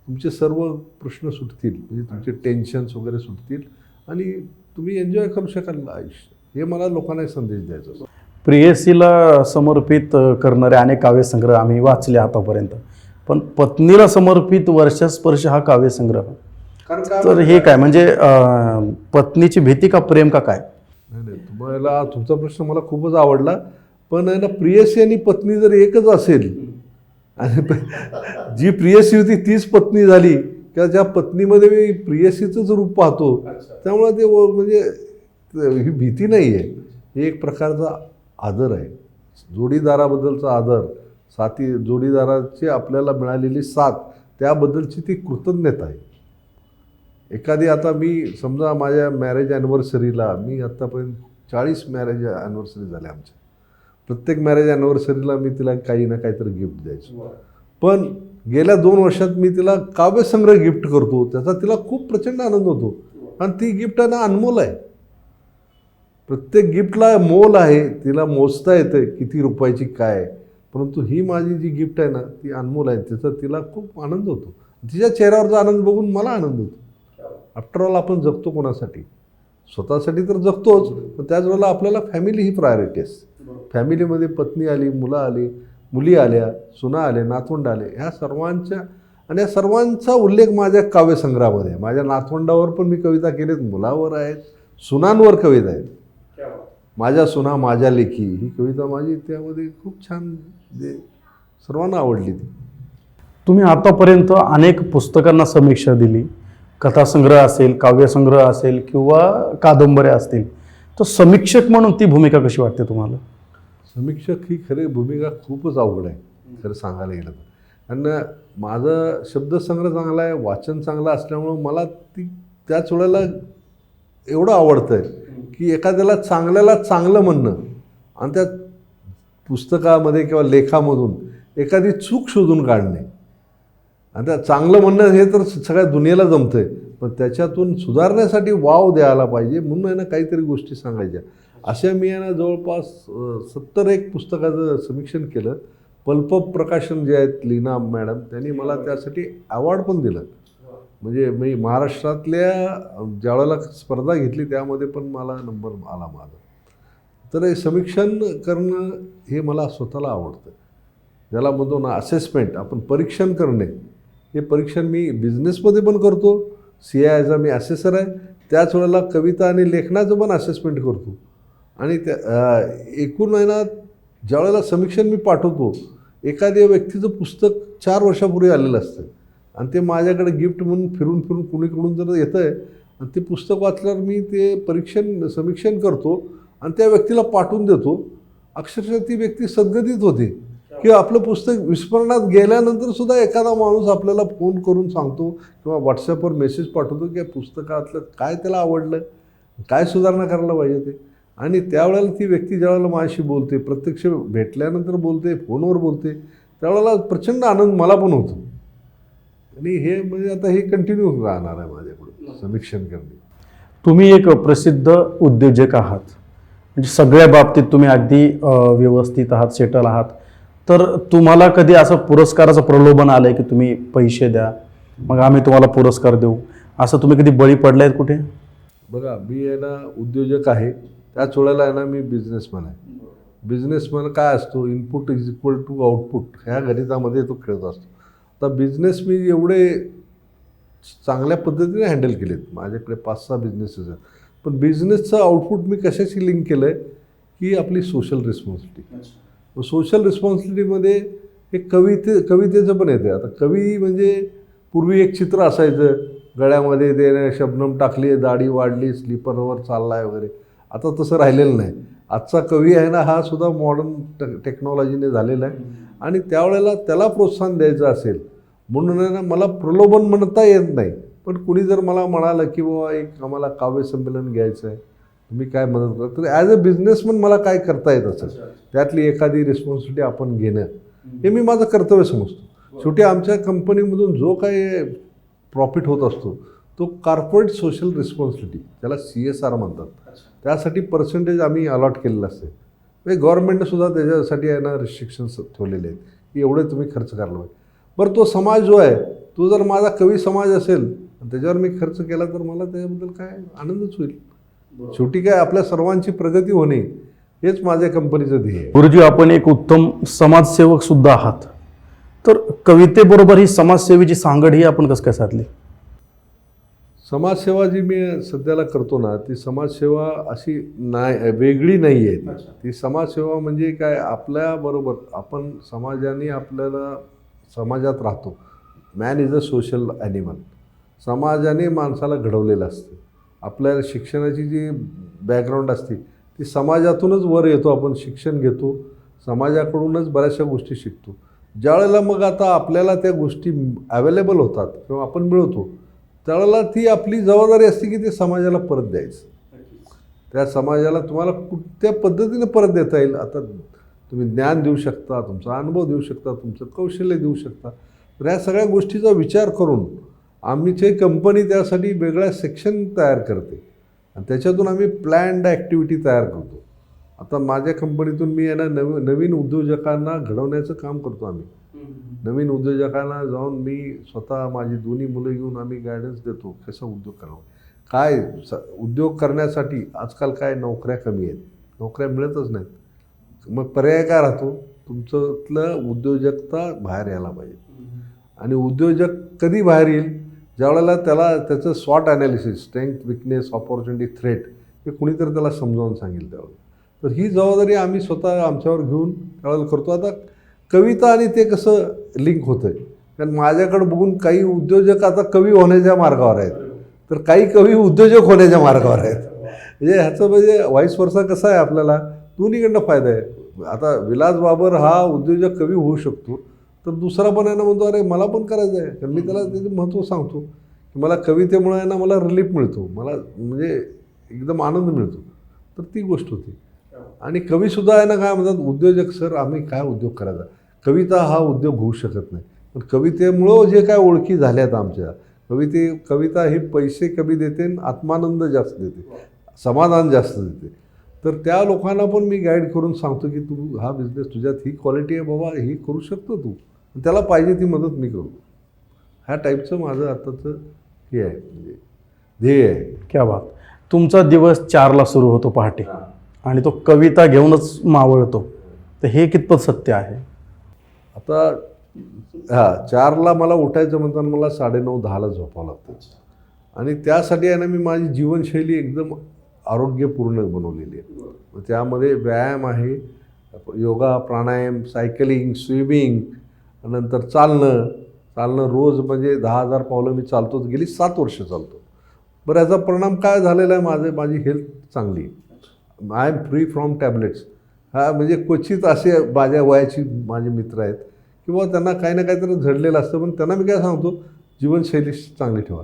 तुमचे सर्व प्रश्न सुटतील, म्हणजे तुमचे टेन्शन्स वगैरे सुटतील आणि तुम्ही एन्जॉय करू शकाल आयुष्य. हे मला लोकांना संदेश द्यायचा असतो. प्रेयसीला समर्पित करणारे अनेक काव्यसंग्रह आम्ही वाचले आतापर्यंत, पण पत्नीला समर्पित वर्षस्पर्श हा काव्यसंग्रह. तर हे काय म्हणजे पत्नीची भीती का प्रेम का काय? नाही, तुम्हाला तुमचा प्रश्न मला खूपच आवडला. पण आहे ना, प्रेयसी आणि पत्नी जर एकच असेल आणि जी प्रेयसी होती तीच पत्नी झाली किंवा ज्या पत्नीमध्ये मी प्रेयसीचंच रूप पाहतो, त्यामुळे ते म्हणजे ही भीती नाही आहे, हे एक प्रकारचा आदर आहे. जोडीदाराबद्दलचा आदर, साथी जोडीदाराची आपल्याला मिळालेली साथ, त्याबद्दलची ती कृतज्ञता आहे. एखादी आता मी समजा माझ्या मॅरेज ॲनिव्हर्सरीला, मी आत्तापर्यंत 40 मॅरेज ॲनिव्हर्सरी झाल्या आमच्या. प्रत्येक मॅरेज ॲनिव्हर्सरीला मी तिला काही ना काहीतरी गिफ्ट द्यायचो. पण गेल्या 2 वर्षात मी तिला काव्यसंग्रह गिफ्ट करतो, त्याचा तिला खूप प्रचंड आनंद होतो. आणि ती गिफ्ट आहे ना अनमोल आहे. प्रत्येक गिफ्टला मोल आहे, तिला मोजता येतं किती रुपयाची काय. परंतु ही माझी जी गिफ्ट आहे ना ती अनमोल आहे, त्याचा तिला खूप आनंद होतो. तिच्या चेहऱ्यावरचा आनंद बघून मला आनंद होतो. आफ्टरऑल आपण जगतो कोणासाठी? स्वतःसाठी तर जगतोच, पण त्याच वेळेला आपल्याला फॅमिली ही प्रायोरिटी असते. फॅमिलीमध्ये पत्नी आली, मुलं आली, मुली आल्या, सुना आले, नातवंड आले, ह्या सर्वांच्या आणि या सर्वांचा उल्लेख माझ्या काव्यसंग्रहामध्ये आहे. माझ्या नातवंडावर पण मी कविता केलीत, मुलावर आहेत, सुनांवर कविता आहेत. माझ्या सुना माझ्या लेखी ही कविता माझी त्यामध्ये खूप छान, म्हणजे सर्वांना आवडली ती. तुम्ही आतापर्यंत अनेक पुस्तकांना समीक्षा दिली, कथासंग्रह असेल, काव्यसंग्रह असेल किंवा कादंबऱ्या असतील, तर समीक्षक म्हणून ती भूमिका कशी वाटते तुम्हाला? समीक्षक ही खरी भूमिका खूपच अवघड आहे खरं सांगायला गेलं तर. कारण माझं शब्दसंग्रह चांगला आहे, वाचन चांगलं असल्यामुळं मला ती त्याच वेळेला एवढं आवडतं आहे की एखाद्याला चांगल्याला चांगलं म्हणणं आणि त्या पुस्तकामध्ये किंवा लेखामधून एखादी चूक शोधून काढणे. आता चांगलं म्हणणं हे तर सगळ्या दुनियेला जमतं आहे, पण त्याच्यातून सुधारण्यासाठी वाव द्यायला पाहिजे म्हणून आहे ना काहीतरी गोष्टी सांगायच्या. अशा मी आहे ना जवळपास 70 एक पुस्तकाचं समीक्षण केलं. पल्प प्रकाशन जे आहेत लीना मॅडम, त्यांनी मला त्यासाठी अवॉर्ड पण दिलं. म्हणजे मी महाराष्ट्रातल्या ज्यावेळेला स्पर्धा घेतली त्यामध्ये पण मला नंबर आला माझा. तर हे समीक्षण करणं हे मला स्वतःला आवडतं. ज्याला म्हणतो ना असेसमेंट, आपण परीक्षण करणे, हे परीक्षण मी बिझनेसमध्ये पण करतो. CIचा मी असेसर आहे. त्याच वेळेला कविता आणि लेखनाचं पण असेसमेंट करतो. आणि त्या एकूण आहे ना ज्यावेळेला समीक्षण मी पाठवतो, एखाद्या व्यक्तीचं पुस्तक 4 वर्षापूर्वी आलेलं असतं आणि ते माझ्याकडे गिफ्ट म्हणून फिरून फिरून कुणीकडून जर येतं आहे आणि ते पुस्तक वाचल्यावर मी ते समीक्षण करतो आणि त्या व्यक्तीला पाठवून देतो. अक्षरशः ती व्यक्ती सद्गतीत होते की आपलं पुस्तक विस्मरणात गेल्यानंतर सुद्धा एखादा माणूस आपल्याला फोन करून सांगतो किंवा व्हॉट्सॲपवर मेसेज पाठवतो की पुस्तकातलं काय त्याला आवडलं, काय सुधारणा करायला पाहिजे ते. आणि त्यावेळेला ती व्यक्ती ज्यावेळेला माझ्याशी बोलते, प्रत्यक्ष भेटल्यानंतर बोलते, फोनवर बोलते, त्यावेळेला प्रचंड आनंद मला पण होतो. आणि हे म्हणजे आता हे कंटिन्यू राहणार आहे माझ्याकडून समीक्षण करणे. तुम्ही एक प्रसिद्ध उद्योजक आहात, म्हणजे सगळ्या बाबतीत तुम्ही अगदी व्यवस्थित आहात, सेटल आहात. तर तुम्हाला कधी असं पुरस्काराचं प्रलोभन आलं आहे की तुम्ही पैसे द्या, मग आम्ही तुम्हाला पुरस्कार देऊ, असं तुम्ही कधी बळी पडला आहेत कुठे? बघा, मी आहे ना उद्योजक आहे, त्याच वेळेला आहे ना मी बिझनेसमॅन आहे. बिझनेसमॅन काय असतो, input is equal to output, ह्या गणितामध्ये तो खेळत असतो. आता बिझनेस मी एवढे चांगल्या पद्धतीने हँडल केलेत, माझ्याकडे 5-6 बिझनेसेस आहेत. पण बिझनेसचं आउटपुट मी कशाशी लिंक केलं आहे की आपली सोशल रिस्पॉन्सिबिलिटी. सोशल रिस्पॉन्सिबिलिटीमध्ये हे कवितेचं पण येते. आता कवी म्हणजे पूर्वी एक चित्र असायचं, गळ्यामध्ये ते शबनम टाकली, दाढी वाढली, स्लीपरवर चालला आहे वगैरे. आता तसं राहिलेलं नाही. आजचा कवी आहे ना हा सुद्धा मॉडर्न टेक्नॉलॉजीने झालेला आहे. आणि त्यावेळेला त्याला प्रोत्साहन द्यायचं असेल म्हणून आहे ना मला प्रलोभन म्हणता येत नाही. पण कुणी जर मला म्हणालं की बाबा एक आम्हाला काव्यसंमेलन घ्यायचं आहे, तुम्ही काय मदत करा, तर ॲज अ बिझनेसमन मला काय करता येत असेल त्यातली एखादी रिस्पॉन्सिबिलिटी आपण घेणं हे मी माझं कर्तव्य समजतो. शेवटी आमच्या कंपनीमधून जो काही प्रॉफिट होत असतो तो कॉर्पोरेट सोशल रिस्पॉन्सिबिलिटी, त्याला CSR म्हणतात, त्यासाठी पर्सेंटेज आम्ही अलॉट केलेलं असते. म्हणजे गव्हर्नमेंटसुद्धा त्याच्यासाठी आहे ना रिस्ट्रिक्शन्स ठेवलेले आहेत की एवढे तुम्ही खर्च करायला पाहिजे. बरं, तो समाज जो आहे तो जर माझा कवी समाज असेल त्याच्यावर मी खर्च केला तर मला त्याच्याबद्दल काय आनंदच होईल. शेवटी काय आपल्या सर्वांची प्रगती होणे हेच माझ्या कंपनीचं ध्येय आहे. गुरुजी, आपण एक उत्तम समाजसेवक सुद्धा आहात, तर कवितेबरोबर ही समाजसेवेची सांगड ही आपण कसं काय साधली? समाजसेवा जी मी सध्याला करतो ना, ती समाजसेवा अशी नाही, वेगळी नाही आहे. ती समाजसेवा म्हणजे काय, आपल्याबरोबर आपण समाजाने आपल्याला समाजात राहतो. Man is a social animal. समाजाने माणसाला घडवलेलं असतं. आपल्या शिक्षणाची जी बॅकग्राऊंड असते ती समाजातूनच वर येतो. आपण शिक्षण घेतो, समाजाकडूनच बऱ्याचशा गोष्टी शिकतो. ज्यावेळेला मग आता आपल्याला त्या गोष्टी अवेलेबल होतात किंवा आपण मिळवतो त्यावेळेला ती आपली जबाबदारी असते की ते समाजाला परत द्यायचं. त्या समाजाला तुम्हाला कुठल्या पद्धतीने परत देता येईल. आता तुम्ही ज्ञान देऊ शकता, तुमचा अनुभव देऊ शकता, तुमचं कौशल्य देऊ शकता. तर ह्या सगळ्या गोष्टीचा विचार करून आमची कंपनी त्यासाठी वेगळ्या सेक्शन तयार करते आणि त्याच्यातून आम्ही प्लॅन्ड ॲक्टिव्हिटी तयार करतो. आता माझ्या कंपनीतून मी यांना नवीन उद्योजकांना घडवण्याचं काम करतो. आम्ही नवीन उद्योजकांना जाऊन मी स्वतः माझी दोन्ही मुलं घेऊन आम्ही गायडन्स देतो कसं उद्योग करावं. काय उद्योग करण्यासाठी आजकाल काय नोकऱ्या कमी आहेत, नोकऱ्या मिळतच नाहीत. मग पर्याय काय राहतो, तुमच्यातलं उद्योजकता बाहेर यायला पाहिजे. आणि उद्योजक कधी बाहेर येईल, ज्यावेळेला त्याचं स्वॉट analysis, strength, weakness, opportunity, threat हे कुणीतरी त्याला समजावून सांगेल त्यावेळेला. तर ही जबाबदारी आम्ही स्वतः आमच्यावर घेऊन त्यावेळेला करतो. आता कविता आणि ते कसं लिंक होतं आहे, कारण माझ्याकडे बघून काही उद्योजक आता कवी होण्याच्या मार्गावर आहेत, तर काही कवी उद्योजक होण्याच्या मार्गावर आहेत. म्हणजे ह्याचं म्हणजे व्हाईस वर्सा कसं आहे, आपल्याला दोन्हीकडनं फायदा आहे. आता विलास बाबर हा उद्योजक कवी होऊ शकतो, तर दुसरा पण आहे ना म्हणतो अरे मला पण करायचं आहे. तर मी त्याला त्याचं महत्त्व सांगतो की मला कवितेमुळे आहे ना मला रिलीफ मिळतो, मला म्हणजे एकदम आनंद मिळतो. तर ती गोष्ट होती. आणि कवीसुद्धा आहे ना काय म्हणतात, उद्योजक सर आम्ही काय उद्योग करायचा, कविता हा उद्योग होऊ शकत नाही. पण कवितेमुळं जे काय ओळखी झाल्यात आमच्या, कविता ही पैसे कमी देते आणि आत्मानंद जास्त देते, समाधान जास्त देते. तर त्या लोकांना पण मी गाईड करून सांगतो की तू हा बिझनेस, तुझ्यात ही क्वालिटी आहे बाबा, ही करू शकतो तू, त्याला पाहिजे ती मदत मी करू. ह्या टाईपचं माझं आताचं हे आहे, म्हणजे ध्येय आहे. क्या बात. तुमचा दिवस 4ला सुरू होतो पहाटे आणि तो कविता घेऊनच मावळतो, तर हे कितपत सत्य आहे? आता 4ला मला उठायचं म्हणताना मला 9:30-10ला झोपावं लागतं. आणि त्यासाठी आहे ना मी माझी जीवनशैली एकदम आरोग्यपूर्ण बनवलेली आहे. त्यामध्ये व्यायाम आहे, योगा, प्राणायाम, सायकलिंग, स्विमिंग, नंतर चालणं रोज म्हणजे 10,000 पावलं मी चालतो, गेली 7 वर्ष चालतो. बरं, याचा परिणाम काय झालेला आहे, माझी हेल्थ चांगली आहे. I am free from tablets. म्हणजे क्वचित असे माझ्या वयाची माझे मित्र आहेत किंवा त्यांना काही ना काहीतरी झडलेलं असतं, पण त्यांना मी काय सांगतो, जीवनशैली चांगली ठेवा.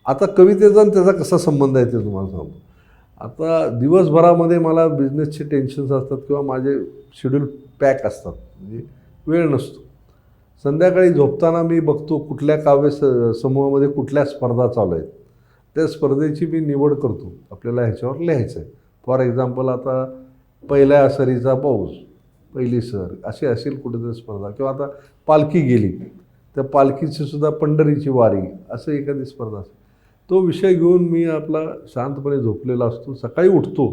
आता कवितेचा आणि त्याचा कसा संबंध आहे ते तुम्हाला सांगतो. आता दिवसभरामध्ये मला बिझनेसचे टेन्शन्स असतात किंवा माझे शेड्यूल पॅक असतात, म्हणजे वेळ नसतो. संध्याकाळी झोपताना मी बघतो कुठल्या समूहामध्ये कुठल्या स्पर्धा चालू आहेत, त्या स्पर्धेची मी निवड करतो, आपल्याला ह्याच्यावर लिहायचं आहे. फॉर एक्झाम्पल आता पहिल्या सरीचा पाऊस, पहिली सर अशी असेल कुठेतरी स्पर्धा, किंवा आता पालखी गेली त्या पालखीची सुद्धा पंढरीची वारी, असं एखादी स्पर्धा असेल. तो विषय घेऊन मी आपला शांतपणे झोपलेला असतो. सकाळी उठतो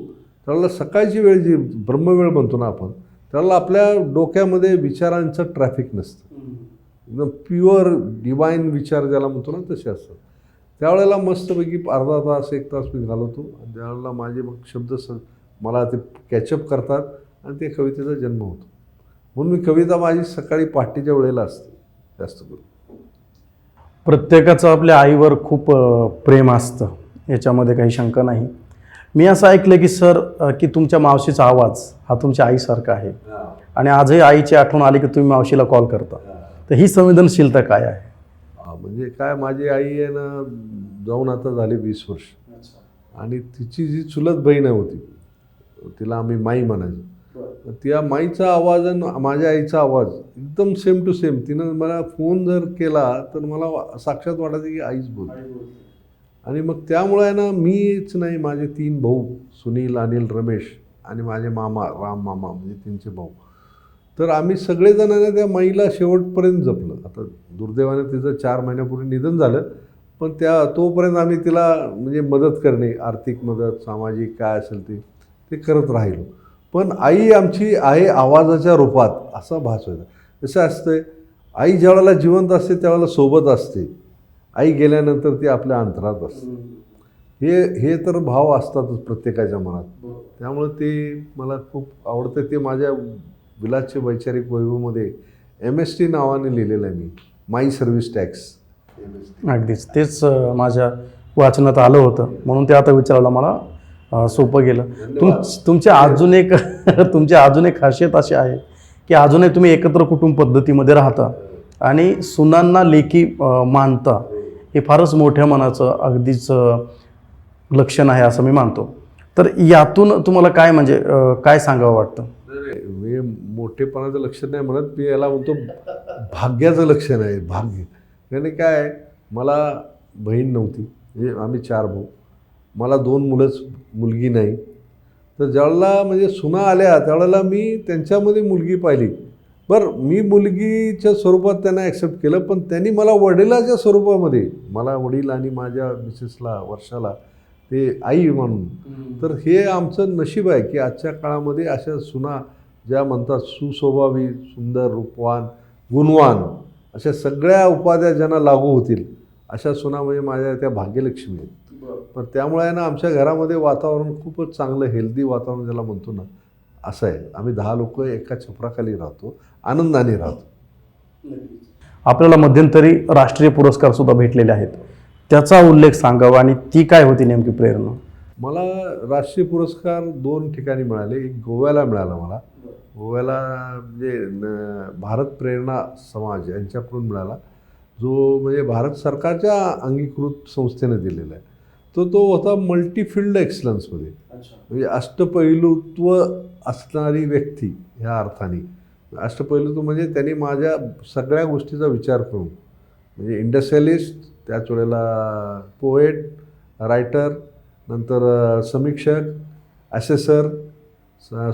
त्यावेळेला सकाळची वेळ जी ब्रह्मवेळ म्हणतो ना आपण, त्यावेळेला आपल्या डोक्यामध्ये विचारांचं ट्रॅफिक नसतं, एकदम प्युअर डिवाईन विचार ज्याला म्हणतो ना तसे असतात. त्यावेळेला मस्तपैकी अर्धा तास 1 तास मी घालवतो आणि त्यावेळेला माझे मग शब्द मला ते कॅचअप करतात आणि ते कवितेचा जन्म होतो. म्हणून मी कविता माझी सकाळी पहाटेच्या वेळेला असते जास्त करून. प्रत्येकाचं आपल्या आईवर खूप प्रेम असतं, याच्यामध्ये काही शंका नाही. मी असं ऐकलं की सर की तुमच्या मावशीचा आवाज हा तुमच्या आईसारखा आहे आणि आजही आईची आठवण आली की तुम्ही मावशीला कॉल करता, तर ही संवेदनशीलता काय आहे? म्हणजे काय, माझी आई आहे ना जाऊन आता झाली 20 वर्ष, आणि तिची जी चुलत बहीण होती तिला आम्ही माई म्हणायचो. त्या माईचा आवाज आणि माझ्या आईचा आवाज एकदम सेम टू सेम. तिनं मला फोन जर केला तर मला साक्षात वाटायचं की आईच बोलते. आणि मग त्यामुळे आहे ना मीच नाही, माझे 3 भाऊ सुनील, अनिल, रमेश आणि माझे मामा राम मामा, म्हणजे त्यांचे भाऊ, तर आम्ही सगळेजण ना त्या माईला शेवटपर्यंत जपलं. आता दुर्दैवाने तिचं 4 महिन्यापूर्वी निधन झालं, पण तोपर्यंत आम्ही तिला म्हणजे मदत करणे, आर्थिक मदत, सामाजिक काय असेल ते करत राहिलो. पण आई आमची आहे आवाजाच्या रूपात, असा भास व्हायचा. कसं असतं, आई ज्यावेळेला जिवंत असते त्यावेळेला सोबत असते, आई गेल्यानंतर ती आपल्या अंतरात असते. हे तर भाव असतातच प्रत्येकाच्या मनात. त्यामुळे ते मला खूप आवडतं. ते माझ्या विलासचे वैचारिक वैभवमध्ये MST नावाने लिहिलेलं आहे मी, माई सर्व्हिस टॅक्स. अगदीच तेच माझ्या वाचनात आलं होतं, म्हणून ते आता विचारायला मला सोपं गेलं. तुमच्या अजून एक खासियत अशी आहे की अजूनही तुम्ही एकत्र कुटुंब पद्धतीमध्ये राहता आणि सुनांना लेकी मानता, हे फारच मोठ्या मनाचं अगदीच लक्षण आहे असं मी मानतो. तर यातून तुम्हाला काय म्हणजे काय सांगावं वाटतं? मी मोठेपणाचं लक्षण नाही म्हणत, मी याला म्हणतो भाग्याचं लक्षण आहे. भाग्य म्हणजे काय, मला बहीण नव्हती, म्हणजे आम्ही 4 भाऊ, मला 2 मुलंच, मुलगी नाही. तर ज्यावेळेला म्हणजे सुना आल्या त्यावेळेला मी त्यांच्यामध्ये मुलगी पाहिली. बरं, मी मुलगीच्या स्वरूपात त्यांना ॲक्सेप्ट केलं, पण त्यांनी मला वडिलाच्या स्वरूपामध्ये, मला वडील आणि माझ्या मिसेसला वर्षाला ते आई म्हणून. तर हे आमचं नशीब आहे की आजच्या काळामध्ये अशा सुना ज्या म्हणतात सुस्वभावी, सुंदर, रूपवान, गुणवान, अशा सगळ्या उपाध्या ज्यांना लागू होतील अशा सुना म्हणजे माझ्या त्या भाग्यलक्ष्मी आहेत. पण त्यामुळे आहे ना आमच्या घरामध्ये वातावरण खूपच चांगलं, हेल्दी वातावरण ज्याला म्हणतो ना, असं आहे. आम्ही 10 लोक एका छपराखाली राहतो, आनंदाने राहतो. आपल्याला मध्यंतरी राष्ट्रीय पुरस्कार सुद्धा भेटलेले आहेत. त्याचा उल्लेख सांगावा आणि ती काय होती नेमकी प्रेरणा? मला राष्ट्रीय पुरस्कार 2 ठिकाणी मिळाले. एक गोव्याला मिळाला मला. गोव्याला म्हणजे भारत प्रेरणा समाज यांच्याकडून मिळाला, जो म्हणजे भारत सरकारच्या अंगीकृत संस्थेने दिलेला आहे. तो होता मल्टीफिल्ड एक्सलन्समध्ये, म्हणजे अष्टपैलुत्व असणारी व्यक्ती. ह्या अर्थाने अष्टपैलुत्व म्हणजे त्यांनी माझ्या सगळ्या गोष्टीचा विचार करून, म्हणजे इंडस्ट्रियलिस्ट, त्याच वेळेला पोएट, रायटर, नंतर समीक्षक, ॲसेसर,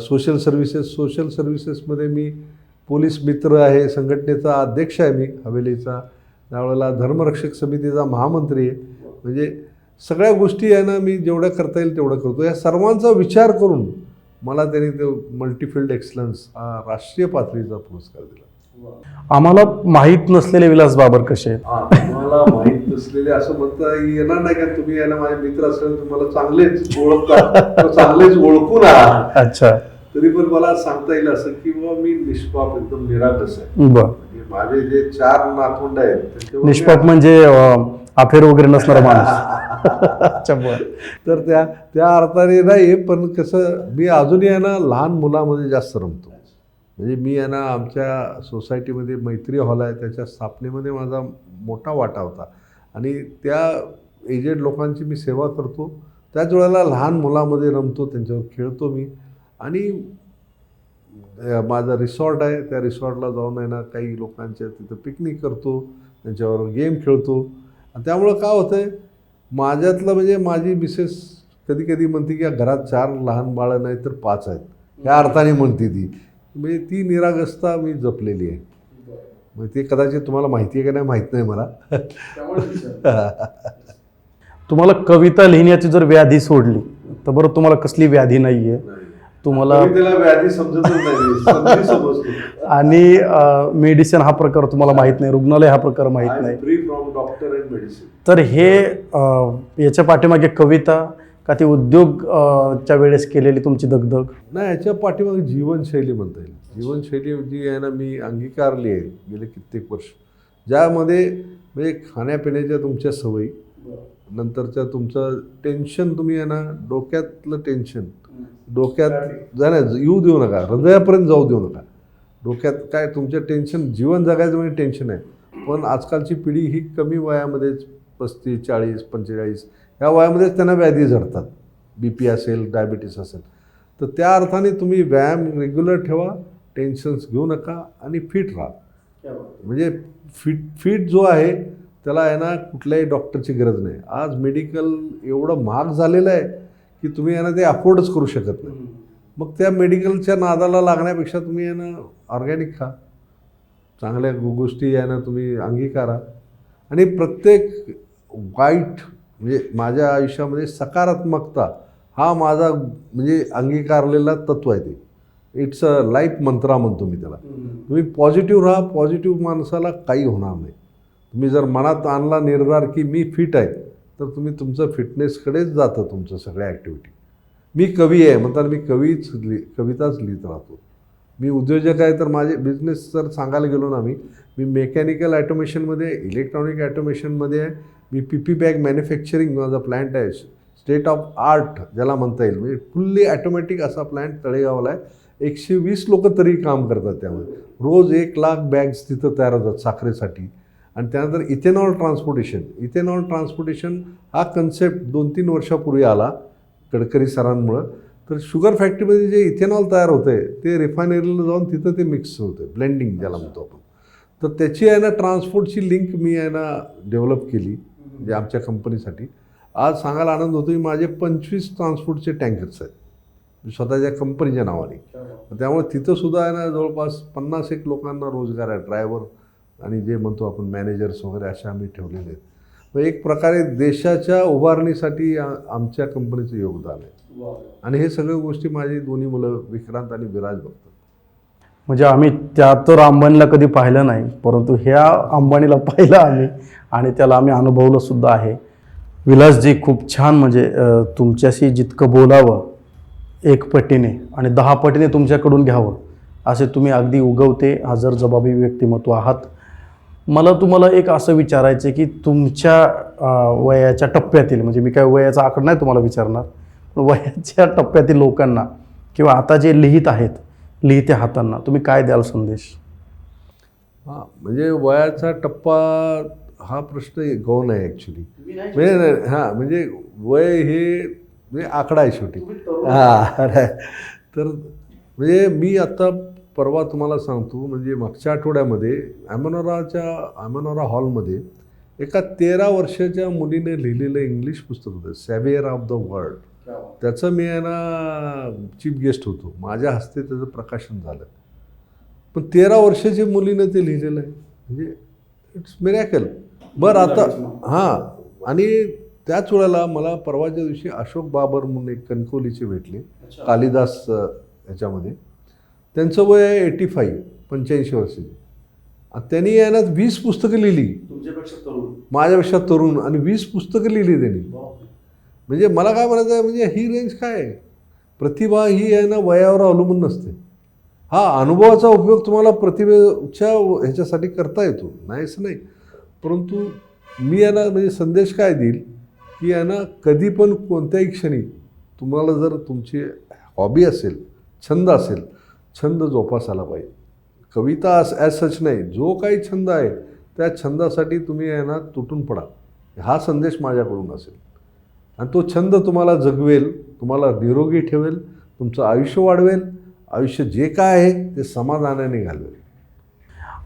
सोशल सर्व्हिसेसमध्ये मी पोलीस मित्र आहे, संघटनेचा अध्यक्ष आहे मी हवेलीचा, त्यावेळेला धर्मरक्षक समितीचा महामंत्री आहे. म्हणजे सगळ्या गोष्टी आहे ना, मी जेवढं करता येईल तेवढं करतो. या सर्वांचा विचार करून मला त्यांनी तो मल्टीफिल्ड एक्सलन्स हा राष्ट्रीय पातळीचा पुरस्कार दिला. आम्हाला माहीत नसलेले विलास बाबर कसे आहेत? मला माहीत नसलेले असं म्हणता येणार नाही, का तुम्ही याला माझे मित्र असल्याने तुम्हाला चांगलेच ओळखता, चांगलेच ओळखून आहात. अच्छा. तरी पण मला सांगता येईल असं की बाबा मी निष्पाप, एकदम निरागस आहे. बर. म्हणजे माझे जे 4 नातवंड आहेत त्यांच्यावर निष्पाप म्हणजे अफेअर वगैरे नसणारा माणूस. अच्छा. बर. तर त्या अर्थाने नाही, पण कसं मी अजूनही आहे ना लहान मुलामध्ये जास्त रमतो. म्हणजे मी आहे ना आमच्या सोसायटीमध्ये मैत्री हॉल आहे, त्याच्या स्थापनेमध्ये माझा मोठा वाटा होता आणि त्या एजेड लोकांची मी सेवा करतो. त्याच वेळेला लहान मुलामध्ये रमतो, त्यांच्यावर खेळतो मी. आणि माझा रिसॉर्ट आहे, त्या रिसॉर्टला जाऊन आहे ना काही लोकांच्या तिथं पिकनिक करतो, त्यांच्यावर गेम खेळतो. आणि त्यामुळं काय होतं आहे, माझ्यातलं म्हणजे माझी मिसेस कधी कधी म्हणते की घरात 4 लहान बाळं नाही तर 5 आहेत, ह्या अर्थाने म्हणते ती. म्हणजे ती निरागसता मी जपलेली आहे. मग ते कदाचित तुम्हाला माहिती आहे का नाही माहीत नाही मला. तुम्हाला कविता लिहिण्याची जर व्याधी सोडली तर बरं तुम्हाला कसली व्याधी नाहीये? तुम्हाला व्याधी समजतच नाही, समजतो. आणि मेडिसिन हा प्रकार तुम्हाला माहित नाही, रुग्णालय हा प्रकार माहित नाही. Free from doctor and medicine. तर हे याच्या पाठीमागे कविता का ती उद्योग च्या वेळेस केलेली तुमची दगदग? नाही, याच्या पाठीमागे जीवनशैली म्हणता येईल. जीवनशैली जी आहे ना मी अंगीकारली आहे गेले कित्येक वर्ष, ज्यामध्ये म्हणजे खाण्यापिण्याच्या तुमच्या सवयी, नंतरच्या तुमचं टेन्शन, तुम्ही आहे ना डोक्यातलं टेन्शन डोक्यात येऊ देऊ नका, हृदयापर्यंत जाऊ देऊ नका. डोक्यात काय तुमचं टेन्शन, जीवन जगायचं म्हणजे टेन्शन आहे. पण आजकालची पिढी ही कमी वयामध्येच 35, 40, 45 ह्या वयामध्येच त्यांना व्याधी झडतात. BP असेल, डायबिटीस असेल. तर त्या अर्थाने तुम्ही व्यायाम रेग्युलर ठेवा, टेन्शन्स घेऊ नका आणि फिट राहा. म्हणजे फिट जो आहे त्याला आहे ना कुठल्याही डॉक्टरची गरज नाही. आज मेडिकल एवढं महाग झालेलं आहे की तुम्ही आहे ना ते अफोर्डच करू शकत नाही. मग त्या मेडिकलच्या नादाला लागण्यापेक्षा तुम्ही आहे ना ऑर्गॅनिक खा, चांगल्या गोष्टी आहे ना तुम्ही अंगीकारा. आणि प्रत्येक वाईट म्हणजे माझ्या आयुष्यामध्ये सकारात्मकता हा माझा म्हणजे अंगीकारलेला तत्व आहे. ते इट्स अ लाईफ मंत्रा म्हणतो मी त्याला. तुम्ही पॉझिटिव्ह राहा, पॉझिटिव्ह माणसाला काही होणार नाही. तुम्ही जर मनात आणला निर्धार की मी फिट आहे, तर तुम्ही तुमचं फिटनेसकडेच जातं तुमचं सगळ्या ॲक्टिव्हिटी. मी कवी आहे म्हणताना मी कविताच लिहित राहतो. मी उद्योजक आहे, तर माझे बिझनेस जर सांगायला गेलो ना मी मेकॅनिकल ॲटोमेशनमध्ये, इलेक्ट्रॉनिक ॲटोमेशनमध्ये आहे. मी PP बॅग मॅन्युफॅक्चरिंग माझा प्लॅन्ट आहे, स्टेट ऑफ आर्ट ज्याला म्हणता येईल, म्हणजे फुल्ली ॲटोमॅटिक असा प्लॅन्ट तळेगावला आहे. 120 लोकं तरी काम करतात त्यामध्ये. रोज 1 लाख बॅग्स तिथं तयार होतात साखरेसाठी. आणि त्यानंतर इथेनॉल ट्रान्सपोर्टेशन हा कन्सेप्ट 2-3 वर्षापूर्वी आला गडकरी सरांमुळं. तर शुगर फॅक्टरीमध्ये जे इथेनॉल तयार होतं आहे ते रिफायनरीला जाऊन तिथं ते मिक्स होतं, ब्लेंडिंग ज्याला म्हणतो आपण. तर त्याची आहे ना ट्रान्सपोर्टची लिंक मी आहे ना डेव्हलप केली म्हणजे आमच्या कंपनीसाठी. आज सांगायला आनंद होतो की माझे 25 ट्रान्सपोर्टचे टँकर्स आहेत स्वतःच्या कंपनीच्या नावाने. त्यामुळे तिथंसुद्धा आहे ना जवळपास 50-1 लोकांना रोजगार आहे, ड्रायव्हर आणि जे म्हणतो आपण मॅनेजर्स वगैरे असे आम्ही ठेवलेले आहेत. मग एक प्रकारे देशाच्या उभारणीसाठी आमच्या कंपनीचं योगदान आहे. आणि हे सगळ्या गोष्टी माझी दोन्ही मुलं विक्रांत आणि विराज बघतात. म्हणजे आम्ही त्या तर अंबानीला कधी पाहिलं नाही, परंतु ह्या अंबानीला पाहिलं आम्ही आणि त्याला आम्ही अनुभवलं सुद्धा आहे. विलासजी, खूप छान. म्हणजे तुमच्याशी जितकं बोलावं 1 पटीने आणि 10 पटीने तुमच्याकडून घ्यावं असे तुम्ही अगदी उगवते हजर जबाबी व्यक्तिमत्व आहात. मला तुम्हाला एक असं विचारायचं आहे की तुमच्या वयाच्या टप्प्यातील, म्हणजे मी काय वयाचा आकडा नाही तुम्हाला विचारणार, पण वयाच्या टप्प्यातील लोकांना किंवा आता जे लिहित आहेत लिहित्या हातांना तुम्ही काय द्याल संदेश? हां, म्हणजे वयाचा टप्पा हा प्रश्न गौण आहे ॲक्च्युली. म्हणजे हां, म्हणजे वय हे म्हणजे आकडा आहे शेवटी. हां, तर म्हणजे मी आत्ता परवा तुम्हाला सांगतो, म्हणजे मागच्या आठवड्यामध्ये ॲमनोरा हॉलमध्ये एका 13 वर्षाच्या मुलीने लिहिलेलं इंग्लिश पुस्तक होतं, सॅव्हियर ऑफ द वर्ल्ड. त्याचं मी आहे ना चीफ गेस्ट होतो, माझ्या हस्ते त्याचं प्रकाशन झालं. पण 13 वर्षाच्या मुलीने ते लिहिलेलं आहे, म्हणजे इट्स मिरॅकल. बरं आता हां, आणि त्याच वेळेला मला परवाच्या दिवशी अशोक बाबर म्हणून एक कणकवलीचे भेटले, कालिदास ह्याच्यामध्ये. त्यांचं वय आहे 85 वर्षाचे. त्यांनी आहे ना 20 पुस्तकं लिहिली, माझ्यापेक्षा तरुण, आणि 20 पुस्तकं लिहिली त्यांनी. म्हणजे मला काय म्हणायचं आहे, म्हणजे ही रेंज काय आहे? प्रतिभा ही आहे ना वयावर अवलंबून नसते. हा अनुभवाचा उपयोग तुम्हाला प्रतिभेच्या ह्याच्यासाठी करता येतो, नाही असं नाही. परंतु मी आहे ना म्हणजे संदेश काय देईल की आहे ना कधी पण कोणत्याही क्षणी तुम्हाला जर तुमची हॉबी असेल, छंद असेल, छंद जोपासायला पाहिजे. कविता ॲज सच नाही, जो काही छंद आहे त्या छंदासाठी तुम्ही आहे ना तुटून पडा, हा संदेश माझ्याकडून असेल. आणि तो छंद तुम्हाला जगवेल, तुम्हाला निरोगी ठेवेल, तुमचं आयुष्य वाढवेल, आयुष्य जे काय आहे ते समाधानाने घालवेल.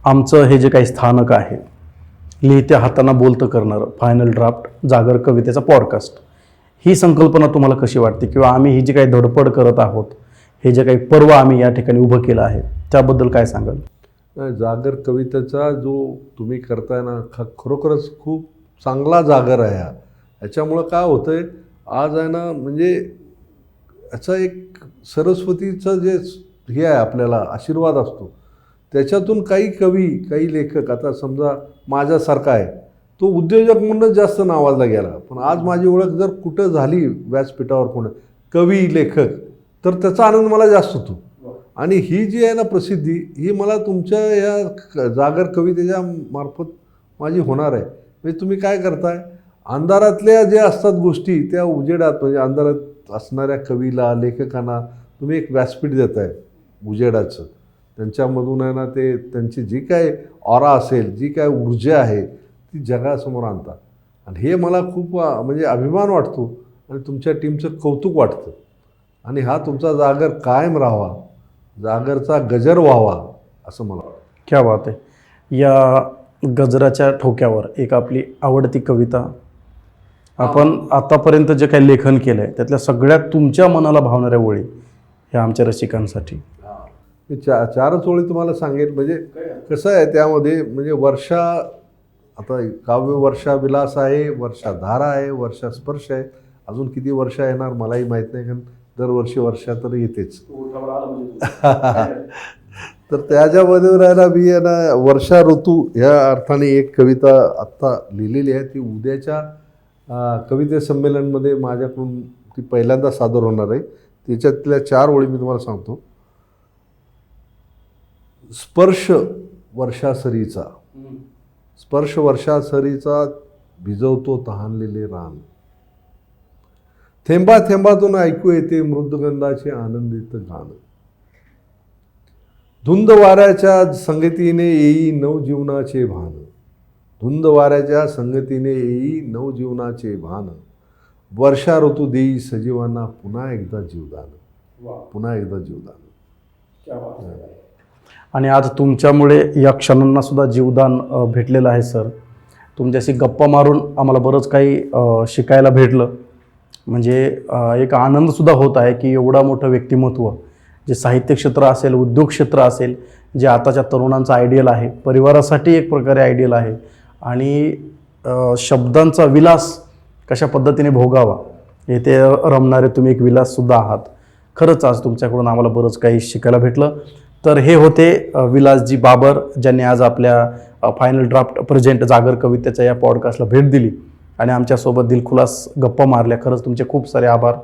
आमचं हे जे काही स्थानक आहे, लिहित्या हातांना बोलतं करणारं फायनल ड्राफ्ट जागर कवितेचा पॉडकास्ट, ही संकल्पना तुम्हाला कशी वाटते? किंवा आम्ही ही जी काही धडपड करत आहोत, हे जे काही पर्व आम्ही या ठिकाणी उभं केलं आहे, त्याबद्दल काय सांगाल? जागर कवितेचा जो तुम्ही करताय ना, खरोखरच खूप चांगला जागर आहे हा. ह्याच्यामुळं काय होतं आहे, आज आहे ना म्हणजे याचा एक सरस्वतीचं जे हे आहे आपल्याला आशीर्वाद असतो, त्याच्यातून काही कवी, काही लेखक, आता समजा माझ्यासारखा आहे, तो उद्योजक म्हणूनच जास्त नावाजला गेला. पण आज माझी ओळख जर कुठं झाली व्यासपीठावर कोण कवी, लेखक, तर त्याचा आनंद मला जास्त होतो. आणि ही जी आहे ना प्रसिद्धी, ही मला तुमच्या या जागर कवितेच्या मार्फत माझी होणार आहे. म्हणजे तुम्ही काय करताय, अंधारातल्या ज्या असतात गोष्टी त्या उजेडात, म्हणजे अंधारात असणाऱ्या कवीला, लेखकांना तुम्ही एक व्यासपीठ देताय उजेडाचं. त्यांच्यामधून आहे ना ते त्यांची जी काय ऑरा असेल, जी काय ऊर्जा आहे ती जगासमोर आणता. आणि हे मला खूप म्हणजे अभिमान वाटतो आणि तुमच्या टीमचं कौतुक वाटतं. आणि हा तुमचा जागर कायम राहावा, जागरचा गजर व्हावा, असं मला वाटतं. क्या बात आहे. या गजराच्या ठोक्यावर एक आपली आवडती कविता, आपण आतापर्यंत जे काही लेखन केलं आहे त्यातल्या सगळ्यात तुमच्या मनाला भावणाऱ्या ओळी ह्या आमच्या रसिकांसाठी. मी चारच ओळी तुम्हाला सांगेल. म्हणजे कसं आहे त्यामध्ये, म्हणजे वर्षा, आता काव्य वर्षा विलास आहे, वर्षा धारा आहे, वर्षा स्पर्श आहे. अजून किती वर्षा येणार मलाही माहीत नाही, कारण दरवर्षी वर्षा तर येतेच. तर त्याच्यामध्ये राहायला मी आहे ना वर्षा ऋतू ह्या अर्थाने एक कविता आत्ता लिहिलेली आहे. ती उद्याच्या कविते संमेलनमध्ये माझ्याकडून ती पहिल्यांदा सादर होणार आहे. त्याच्यातल्या 4 ओळी मी तुम्हाला सांगतो. स्पर्श वर्षासरीचा, स्पर्श वर्षासरीचा भिजवतो तहानलेले रान, थेंबा थेंबातून ऐकू येते मृदुगंधाचे आनंदित गाणं, धुंद वाऱ्याच्या संगतीने येई नवजीवनाचे भान, धुंद वाऱ्याच्या संगतीने येई नवजीवनाचे भान, वर्षा ऋतू देई सजीवांना पुन्हा एकदा जीवदान, पुन्हा एकदा जीवदान. आणि आज तुमच्यामुळे या क्षणांना सुद्धा जीवदान भेटलेलं आहे सर. तुमच्याशी गप्पा मारून आम्हाला बरंच काही शिकायला भेटलं. म्हणजे एक आनंदसुद्धा होत आहे की एवढा मोठं व्यक्तिमत्व, जे साहित्य क्षेत्र असेल, उद्योग क्षेत्र असेल, जे आताच्या तरुणांचा आयडियल आहे, परिवारासाठी एक प्रकारे आयडियल आहे, आणि शब्दांचा विलास कशा पद्धतीने भोगावा येथे रमणारे तुम्ही एक विलाससुद्धा आहात. खरंच आज तुमच्याकडून आम्हाला बरंच काही शिकायला भेटलं. तर हे होते विलासजी बाबर, ज्यांनी आज आपल्या फायनल ड्राफ्ट प्रेझेंट जागर कवितेच्या या पॉडकास्टला भेट दिली आणि आमच्यासोबत दिलखुलास गप्पा मारल्या. खरंच तुमचे खूप सारे आभार.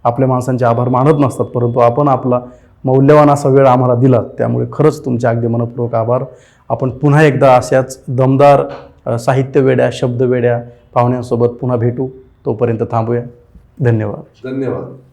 आपल्या माणसांचे आभार मानत नसतात, परंतु आपण आपला मौल्यवान असा वेळ आम्हाला दिला, त्यामुळे खरंच तुमचे अगदी मनपूर्वक आभार. आपण पुन्हा एकदा अशाच दमदार साहित्यवेड्या शब्दवेड्या पाहुण्यांसोबत पुन्हा भेटू. तोपर्यंत थांबूया. धन्यवाद. धन्यवाद.